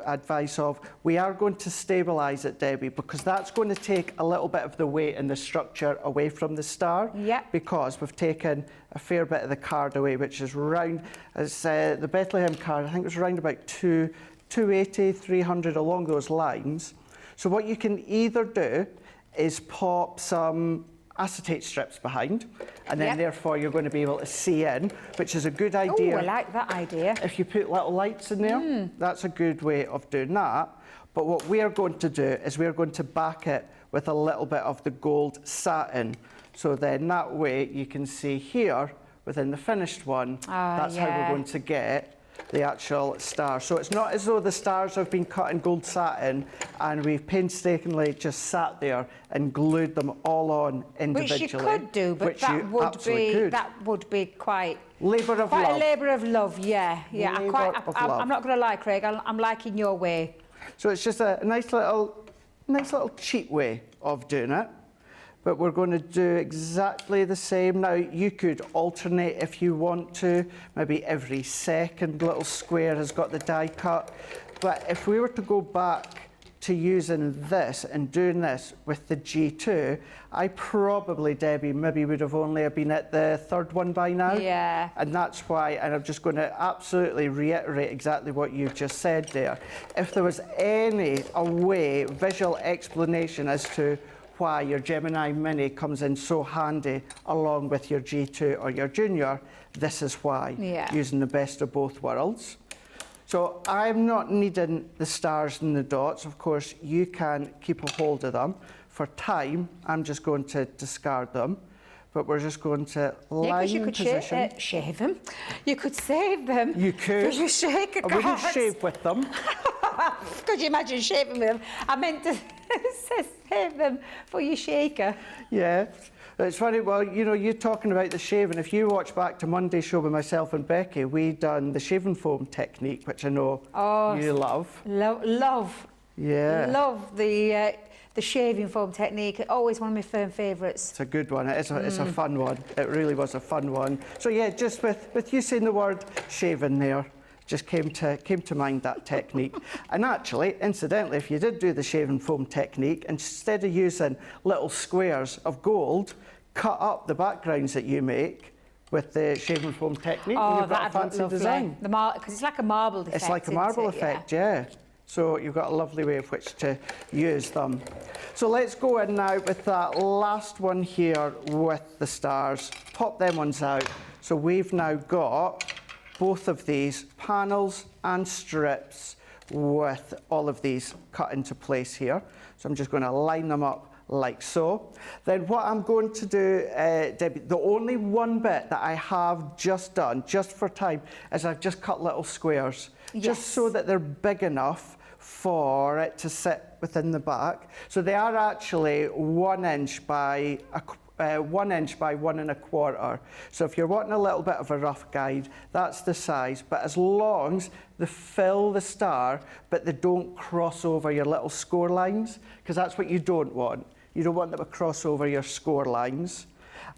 [SPEAKER 2] advice of, we are going to stabilise it, Debbie, because that's going to take a little bit of the weight and the structure away from the star.
[SPEAKER 1] Yep.
[SPEAKER 2] Because we've taken a fair bit of the card away, which is round, as the Bethlehem card, I think it was around about 280, 300 along those lines. So what you can either do is pop some acetate strips behind, and then therefore you're going to be able to see in, which is a good idea.
[SPEAKER 1] Oh, I like that idea.
[SPEAKER 2] If you put little lights in there, that's a good way of doing that. But what we are going to do is we're going to back it with a little bit of the gold satin. So then that way you can see here within the finished one, that's how we're going to get the actual star. So it's not as though the stars have been cut in gold satin and we've painstakingly just sat there and glued them all on individually.
[SPEAKER 1] Which you could do, but that would be quite
[SPEAKER 2] labour of love.
[SPEAKER 1] Quite a labour of love, yeah.
[SPEAKER 2] I'm
[SPEAKER 1] not going to lie, Craig. I'm liking your way.
[SPEAKER 2] So it's just a nice little cheap way of doing it. But we're going to do exactly the same. Now, you could alternate if you want to. Maybe every second little square has got the die cut. But if we were to go back to using this and doing this with the G2, I probably, Debbie, maybe would have only been at the third one by now.
[SPEAKER 1] Yeah.
[SPEAKER 2] And that's why, and I'm just going to absolutely reiterate exactly what you've just said there. If there was a way, visual explanation as to why your Gemini Mini comes in so handy along with your G2 or your Junior, this is why, using the best of both worlds. So I'm not needing the stars and the dots. Of course, you can keep a hold of them. For time, I'm just going to discard them, but we're just going to line in position.
[SPEAKER 1] Shave them. You could save them.
[SPEAKER 2] You could.
[SPEAKER 1] For your shaker cards.
[SPEAKER 2] I wouldn't shave with them.
[SPEAKER 1] Could you imagine shaving with them? I meant to save them for your shaker.
[SPEAKER 2] Yeah. It's funny, well, you know, you're talking about the shaving. If you watch back to Monday's show with myself and Becky, we done the shaving foam technique, which I know you love.
[SPEAKER 1] Love.
[SPEAKER 2] Yeah.
[SPEAKER 1] Love the shaving foam technique. Always one of my firm favourites.
[SPEAKER 2] It's a good one. It's a fun one. It really was a fun one. So yeah, just with you saying the word shaving there, just came to mind that technique. And actually, incidentally, if you did do the shaving foam technique, instead of using little squares of gold, cut up the backgrounds that you make with the shaving foam technique, and you've got a fancy design.
[SPEAKER 1] Because it's like a marble effect.
[SPEAKER 2] It's like a marble effect, yeah. So you've got a lovely way of which to use them. So let's go in now with that last one here with the stars. Pop them ones out. So we've now got both of these panels and strips with all of these cut into place here. So I'm just going to line them up like so. Then what I'm going to do, Debbie, the only one bit that I have just done, just for time, is I've just cut little squares, just so that they're big enough for it to sit within the back. So they are actually 1 inch by 1 inch by 1 1/4. So if you're wanting a little bit of a rough guide, that's the size. But as long as they fill the star, but they don't cross over your little score lines, because that's what you don't want. You don't want them to cross over your score lines.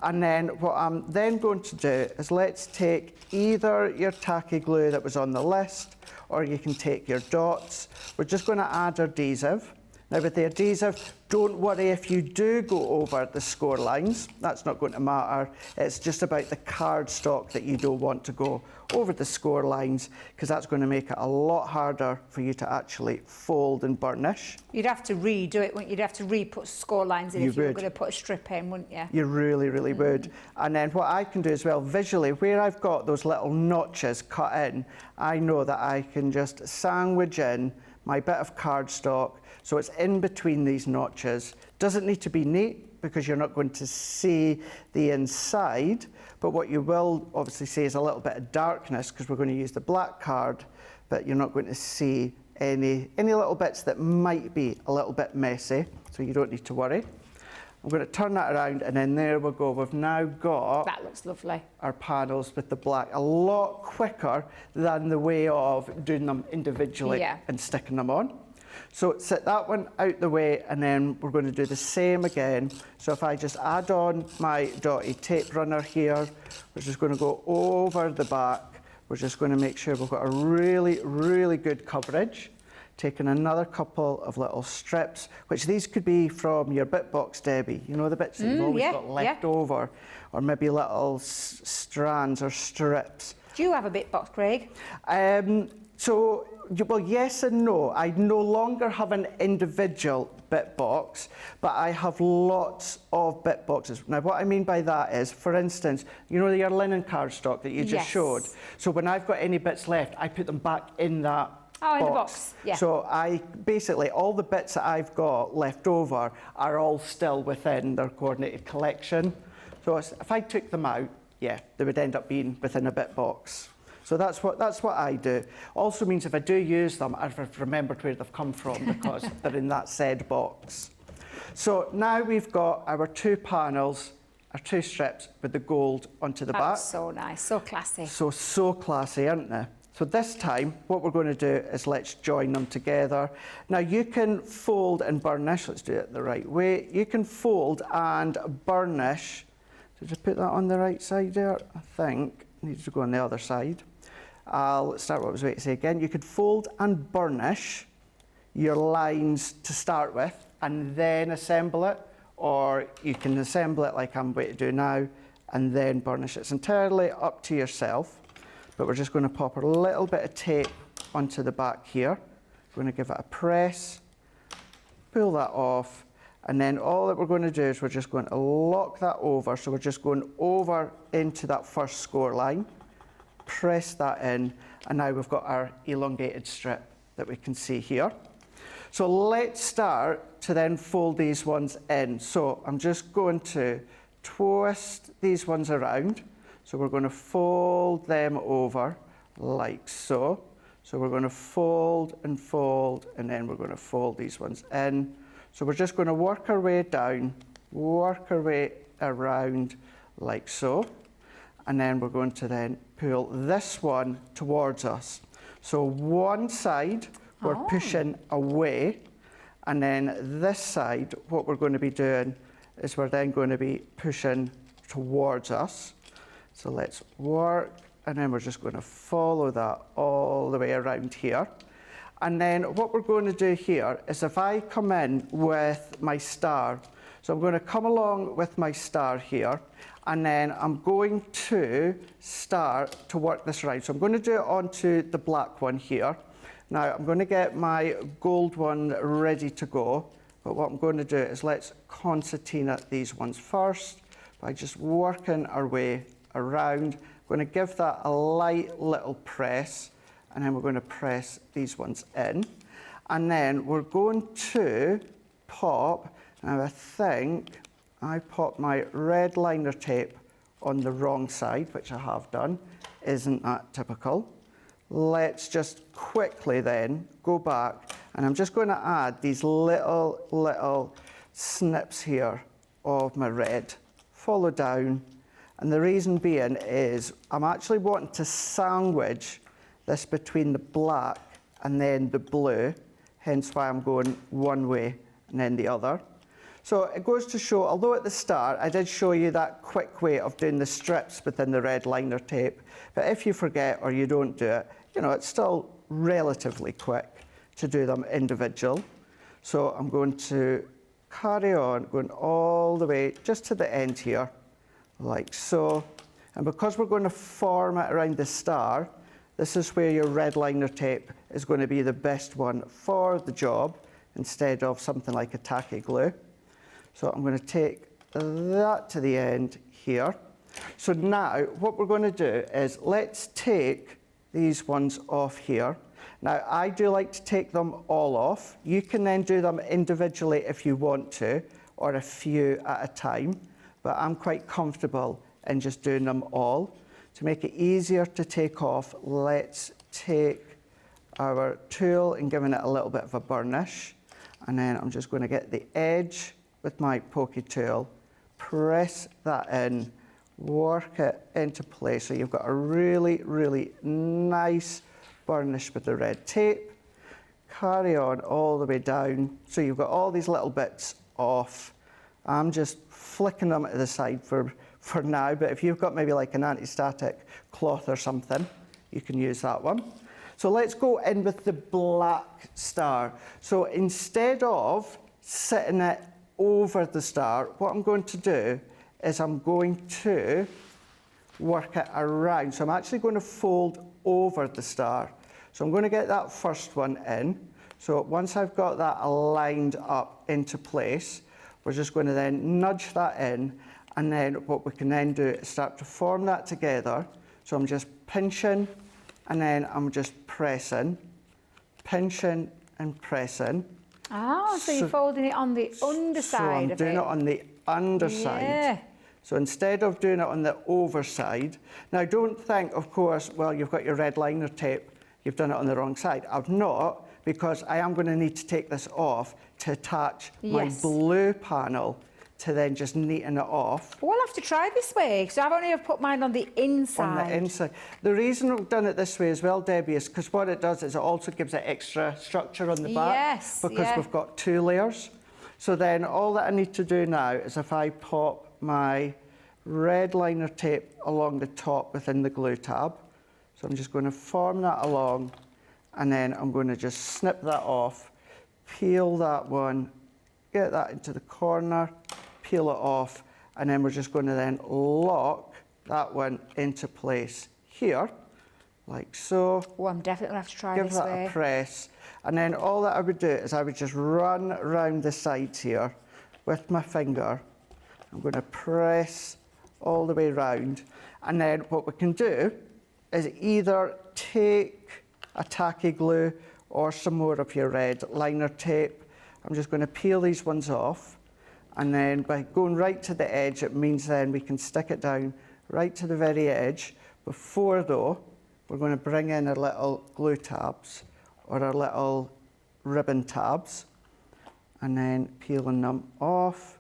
[SPEAKER 2] And then what I'm then going to do is let's take either your tacky glue that was on the list, or you can take your dots. We're just going to add adhesive. Now with the adhesive, don't worry if you do go over the score lines. That's not going to matter. It's just about the cardstock that you don't want to go over the score lines, because that's going to make it a lot harder for you to actually fold and burnish.
[SPEAKER 1] You'd have to redo it, wouldn't you? You'd have to re-put score lines in if you were going to put a strip in, wouldn't you?
[SPEAKER 2] You really, really would. And then what I can do as well, visually, where I've got those little notches cut in, I know that I can just sandwich in my bit of cardstock, so it's in between these notches. Doesn't need to be neat, because you're not going to see the inside, but what you will obviously see is a little bit of darkness, because we're going to use the black card, but you're not going to see any little bits that might be a little bit messy, so you don't need to worry. I'm going to turn that around, and then there we go. We've now got...
[SPEAKER 1] That looks lovely.
[SPEAKER 2] Our panels with the black, a lot quicker than the way of doing them individually and sticking them on. So set that one out the way, and then we're going to do the same again. So if I just add on my dotted tape runner here, we're just going to go over the back. We're just going to make sure we've got a really, really good coverage. Taking another couple of little strips, which these could be from your bit box, Debbie. You know, the bits that you've always got left over, or maybe little strands or strips.
[SPEAKER 1] Do you have a bit box, Craig?
[SPEAKER 2] So, well, yes and no. I no longer have an individual bit box, but I have lots of bit boxes. Now, what I mean by that is, for instance, you know your linen cardstock that you just showed? So when I've got any bits left, I put them back in that
[SPEAKER 1] in the box,
[SPEAKER 2] So I basically, all the bits that I've got left over are all still within their coordinated collection. So if I took them out, they would end up being within a bit box. So that's what I do. Also means if I do use them, I've remembered where they've come from, because they're in that said box. So now we've got our 2 panels, our 2 strips with the gold onto the back.
[SPEAKER 1] That's so nice, so classy.
[SPEAKER 2] So classy, aren't they? So this time, what we're going to do is let's join them together. Now you can fold and burnish. Let's do it the right way. You can fold and burnish. Did I put that on the right side there? I think it needs to go on the other side. I'll start what I was waiting to say again. You could fold and burnish your lines to start with and then assemble it, or you can assemble it like I'm going to do now and then burnish it. It's entirely up to yourself, but we're just going to pop a little bit of tape onto the back here. We're going to give it a press, pull that off, and then all that we're going to do is we're just going to lock that over. So we're just going over into that first score line, press that in, and now we've got our elongated strip that we can see here. So let's start to then fold these ones in. So I'm just going to twist these ones around. So we're going to fold them over like so. So we're going to fold, and then we're going to fold these ones in. So we're just going to work our way down, work our way around like so. And then we're going to then pull this one towards us. So one side, we're pushing away, and then this side, what we're going to be doing is we're then going to be pushing towards us. So let's work, and then we're just going to follow that all the way around here. And then what we're going to do here is if I come in with my star, so I'm going to come along with my star here, and then I'm going to start to work this around. So I'm going to do it onto the black one here. Now I'm going to get my gold one ready to go, but what I'm going to do is let's concertina these ones first by just working our way around. I'm going to give that a light little press, and then we're going to press these ones in. And then we're going to pop, now I think I popped my red liner tape on the wrong side, which I have done. Isn't that typical? Let's just quickly then go back, and I'm just going to add these little snips here of my red. Follow down, and the reason being is I'm actually wanting to sandwich this between the black and then the blue, hence why I'm going one way and then the other. So it goes to show, although at the start I did show you that quick way of doing the strips within the red liner tape, but if you forget or you don't do it, you know, it's still relatively quick to do them individual. So I'm going to carry on, going all the way just to the end here, like so. And because we're going to form it around the star, this is where your red liner tape is going to be the best one for the job instead of something like a tacky glue. So I'm going to take that to the end here. So now what we're going to do is let's take these ones off here. Now I do like to take them all off. You can then do them individually if you want to, or a few at a time, but I'm quite comfortable in just doing them all. To make it easier to take off, let's take our tool and giving it a little bit of a burnish. And then I'm just going to get the edge with my pokey tool, press that in, work it into place. So you've got a really, really nice burnish with the red tape. Carry on all the way down. So you've got all these little bits off. I'm just flicking them to the side for now, but if you've got maybe like an anti-static cloth or something, you can use that one. So let's go in with the black star. So instead of sitting it over the star, what I'm going to do is I'm going to work it around. So I'm actually going to fold over the star. So I'm going to get that first one in. So once I've got that aligned up into place, we're just going to then nudge that in, and then what we can then do is start to form that together. So I'm just pinching, and then I'm just pressing, pinching and pressing.
[SPEAKER 1] Ah, so you're folding it on the underside
[SPEAKER 2] so I'm
[SPEAKER 1] of
[SPEAKER 2] doing
[SPEAKER 1] it.
[SPEAKER 2] it on the underside.
[SPEAKER 1] Yeah.
[SPEAKER 2] So instead of doing it on the overside, now don't think, of course, well, you've got your red liner tape, you've done it on the wrong side. I've not, because I am going to need to take this off to attach my blue panel to then just neaten it off.
[SPEAKER 1] We'll have to try this way, so I've only put mine on the inside.
[SPEAKER 2] On the inside. The reason we've done it this way as well, Debbie, is because what it does is it also gives it extra structure on the back.
[SPEAKER 1] Yes,
[SPEAKER 2] because we've got 2 layers. So then all that I need to do now is if I pop my red liner tape along the top within the glue tab. So I'm just going to form that along, and then I'm going to just snip that off, peel that one, get that into the corner, peel it off, and then we're just going to then lock that one into place here, like so.
[SPEAKER 1] Oh, I'm definitely going to have to try
[SPEAKER 2] Give
[SPEAKER 1] this
[SPEAKER 2] that
[SPEAKER 1] way.
[SPEAKER 2] a press, and then all that I would do is I would just run around the sides here with my finger. I'm going to press all the way round, and then what we can do is either take a tacky glue or some more of your red liner tape. I'm just going to peel these ones off, and then by going right to the edge, it means then we can stick it down right to the very edge. Before though, we're going to bring in our little glue tabs or our little ribbon tabs, and then peeling them off,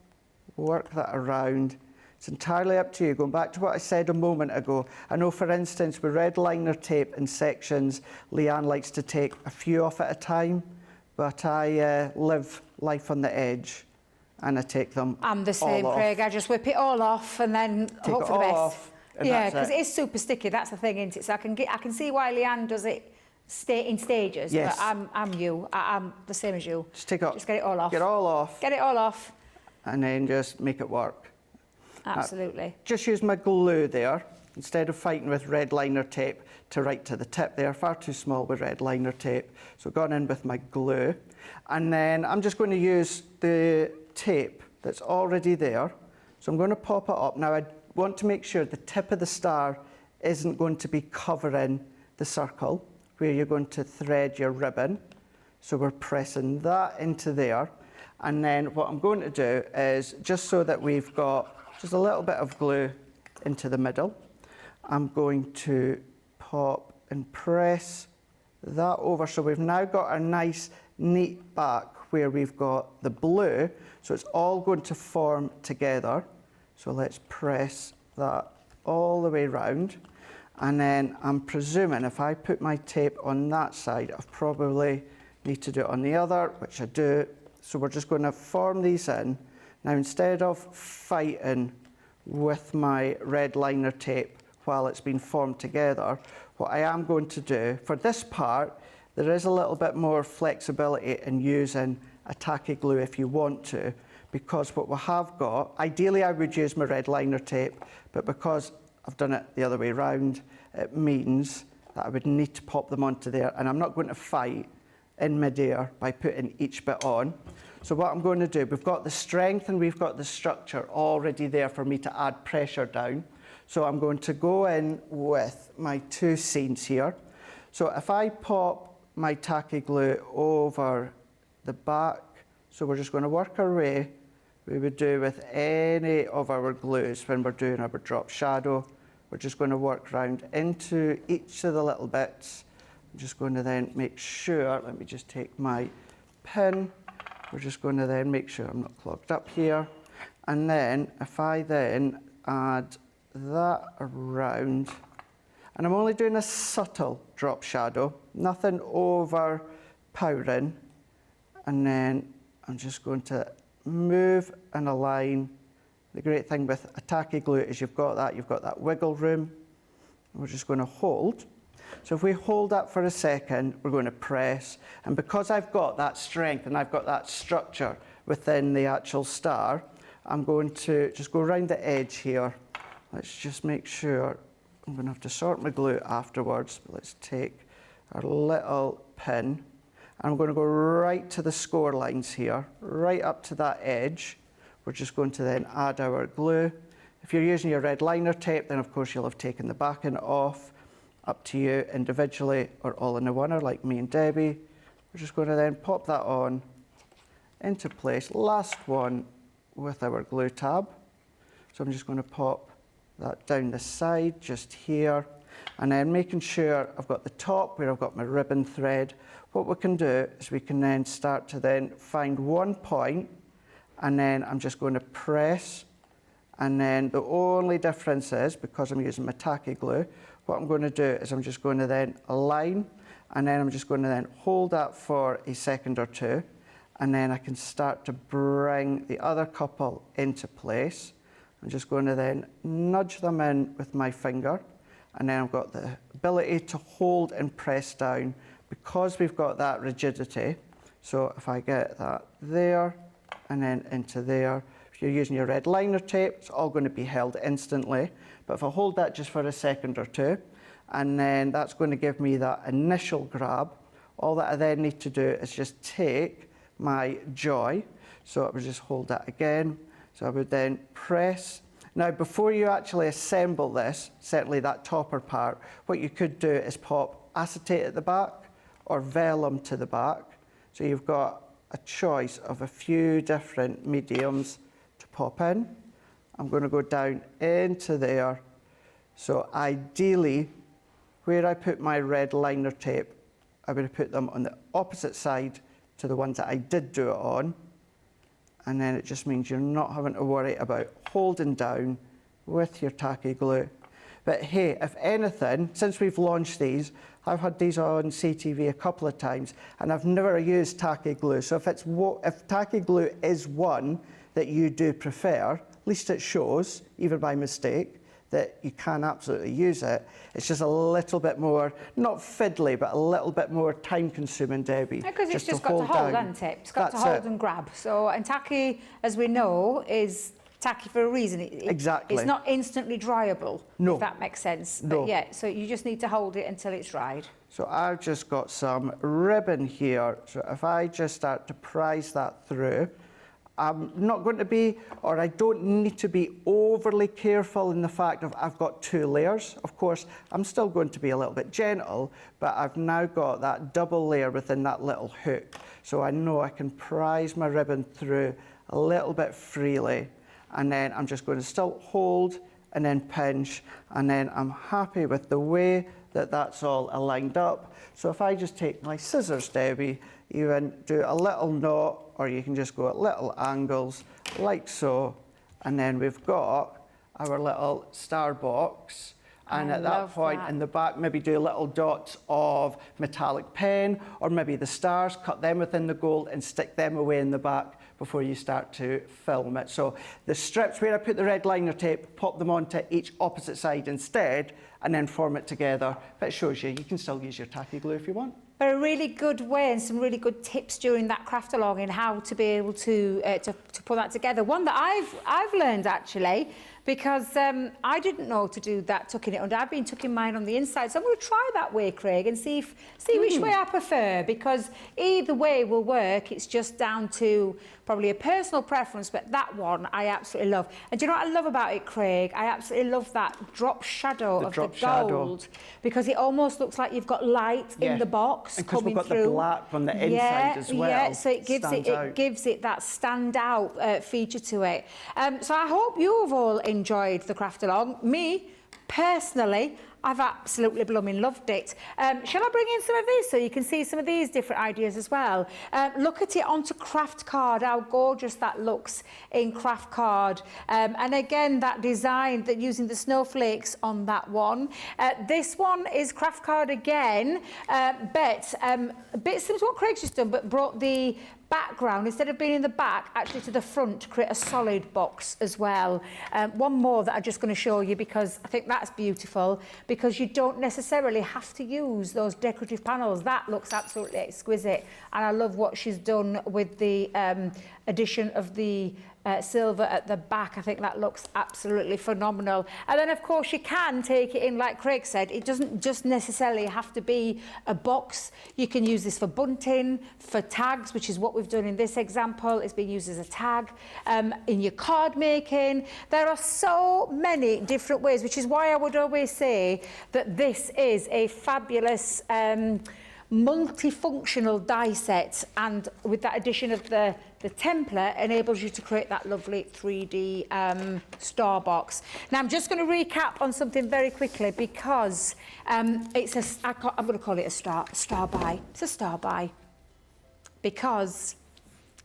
[SPEAKER 2] work that around. It's entirely up to you. Going back to what I said a moment ago, I know for instance with red liner tape in sections, Leanne likes to take a few off at a time, but I live life on the edge and I take them
[SPEAKER 1] I'm the same,
[SPEAKER 2] all off.
[SPEAKER 1] Craig. I just whip it all off and then
[SPEAKER 2] Take
[SPEAKER 1] hope
[SPEAKER 2] it
[SPEAKER 1] for the
[SPEAKER 2] all
[SPEAKER 1] best.
[SPEAKER 2] off, and
[SPEAKER 1] Yeah,
[SPEAKER 2] that's
[SPEAKER 1] because
[SPEAKER 2] it.
[SPEAKER 1] it is super sticky. That's the thing, isn't it? So I can see why Leanne does it in stages.
[SPEAKER 2] Yes.
[SPEAKER 1] But I'm the same as you.
[SPEAKER 2] Just take it,
[SPEAKER 1] Just get it all off.
[SPEAKER 2] Get it all off,
[SPEAKER 1] Get it all off.
[SPEAKER 2] and then just make it work.
[SPEAKER 1] Absolutely.
[SPEAKER 2] Just use my glue there instead of fighting with red liner tape to right to the tip there. Far too small with red liner tape. So I've gone in with my glue, and then I'm just going to use the tape that's already there. So I'm going to pop it up. Now I want to make sure the tip of the star isn't going to be covering the circle where you're going to thread your ribbon. So we're pressing that into there. And then what I'm going to do is, just so that we've got just a little bit of glue into the middle, I'm going to pop and press that over. So we've now got a nice neat back where we've got the blue. So it's all going to form together. So let's press that all the way round. And then I'm presuming if I put my tape on that side, I probably need to do it on the other, which I do. So we're just going to form these in. Now, instead of fighting with my red liner tape while it's been formed together, what I am going to do, for this part, there is a little bit more flexibility in using a tacky glue if you want to, because what we have got, ideally I would use my red liner tape, but because I've done it the other way around, it means that I would need to pop them onto there, and I'm not going to fight in midair by putting each bit on. So what I'm going to do, we've got the strength and we've got the structure already there for me to add pressure down. So I'm going to go in with my two seams here. So if I pop my tacky glue over the back, so we're just going to work our way, we would do with any of our glues when we're doing our drop shadow. We're just going to work round into each of the little bits. I'm just going to then make sure, let me just take my pin. We're just going to then make sure I'm not clogged up here. And then if I then add that around, and I'm only doing a subtle drop shadow, nothing overpowering. And then I'm just going to move and align. The great thing with a tacky glue is you've got that wiggle room. We're just going to hold. So if we hold that for a second, we're going to press. And because I've got that strength and I've got that structure within the actual star, I'm going to just go around the edge here. Let's just make sure. I'm going to have to sort my glue afterwards, but let's take our little pin. I'm going to go right to the score lines here, right up to that edge. We're just going to then add our glue. If you're using your red liner tape, then of course you'll have taken the backing off. Up to you individually or all in a oneer like me and Debbie. We're just going to then pop that on into place. Last one with our glue tab. So I'm just going to pop that down the side just here, and then making sure I've got the top where I've got my ribbon thread. What we can do is we can then start to then find one point, and then I'm just going to press, and then the only difference is, because I'm using my tacky glue, what I'm going to do is I'm just going to then align, and then I'm just going to then hold that for a second or two, and then I can start to bring the other couple into place. I'm just going to then nudge them in with my finger, and then I've got the ability to hold and press down because we've got that rigidity. So if I get that there and then into there, if you're using your red liner tape, it's all going to be held instantly. But if I hold that just for a second or two, and then that's going to give me that initial grab, all that I then need to do is just take my joy. So I would just hold that again. So I would then press. Now, before you actually assemble this, certainly that topper part, what you could do is pop acetate at the back or vellum to the back. So you've got a choice of a few different mediums to pop in. I'm going to go down into there. So ideally, where I put my red liner tape, I'm going to put them on the opposite side to the ones that I did do it on. And then it just means you're not having to worry about holding down with your tacky glue. But hey, if anything, since we've launched these, I've had these on CTV a couple of times, and I've never used tacky glue. So if tacky glue is one that you do prefer, at least it shows, even by mistake, that you can absolutely use it. It's just a little bit more, not fiddly, but a little bit more time-consuming, Debbie.
[SPEAKER 1] Because it's just got to hold, hasn't it? It's got to hold and grab. So, and tacky, as we know, is tacky for a reason.
[SPEAKER 2] Exactly.
[SPEAKER 1] It's not instantly dryable,
[SPEAKER 2] no.
[SPEAKER 1] If that makes sense.
[SPEAKER 2] No.
[SPEAKER 1] But yeah, so you just need to hold it until it's dried.
[SPEAKER 2] So I've just got some ribbon here. So if I just start to prise that through, I'm not going to be, or I don't need to be overly careful in the fact of I've got 2 layers. Of course, I'm still going to be a little bit gentle, but I've now got that double layer within that little hook. So I know I can prise my ribbon through a little bit freely, and then I'm just going to still hold and then pinch, and then I'm happy with the way that that's all aligned up. So if I just take my scissors, Debbie, even do a little knot, or you can just go at little angles, like so, and then we've got our little star box. And at that point in the back, maybe do little dots of metallic pen, or maybe the stars, cut them within the gold and stick them away in the back before you start to film it. So the strips where I put the red liner tape, pop them onto each opposite side instead, and then form it together. But it shows you can still use your tacky glue if you want.
[SPEAKER 1] But a really good way and some really good tips during that craft along in how to be able to put that together. One that I've learned actually, because I didn't know to do that, tucking it under. I've been tucking mine on the inside, so I'm going to try that way, Craig, and see which way I prefer, because either way will work. It's just down to probably a personal preference, but that one I absolutely love. And do you know what I love about it, Craig? I absolutely love that drop shadow of the gold, because it almost looks like you've got light in the box coming through.
[SPEAKER 2] Because we've got the black on the inside as well.
[SPEAKER 1] Yeah, so it gives it that standout feature to it. So I hope you've all enjoyed the craft along. Me, personally, I've absolutely blooming loved it. Shall I bring in some of these so you can see some of these different ideas as well? Look at it onto craft card, how gorgeous that looks in craft card. And again, that design, that using the snowflakes on that one. This one is craft card again, but a bit similar to what Craig's just done, but brought the background, instead of being in the back, actually to the front to create a solid box as well. One more that I'm just going to show you, because I think that's beautiful, because you don't necessarily have to use those decorative panels. That looks absolutely exquisite, and I love what she's done with the addition of the silver at the back. I think that looks absolutely phenomenal. And then, of course, you can take it in, like Craig said, it doesn't just necessarily have to be a box. You can use this for bunting, for tags, which is what we've done in this example. It's being used as a tag. In your card making, there are so many different ways, which is why I would always say that this is a fabulous multifunctional die set, and with that addition of the template enables you to create that lovely 3D star box. Now I'm just going to recap on something very quickly, because I'm going to call it a star buy. It's a star buy, because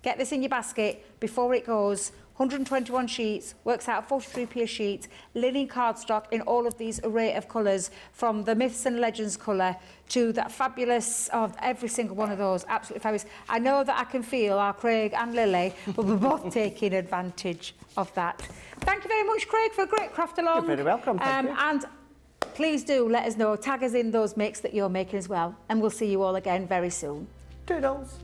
[SPEAKER 1] get this in your basket before it goes. 121 sheets, works out 43p a sheet, linen cardstock in all of these array of colours, from the Myths and Legends colour to that fabulous, of every single one of those, absolutely fabulous. I know that I can feel our Craig and Lily will be both taking advantage of that. Thank you very much, Craig, for a great craft along.
[SPEAKER 2] You're very welcome, thank you.
[SPEAKER 1] And please do let us know, tag us in those makes that you're making as well, and we'll see you all again very soon.
[SPEAKER 2] Toodles.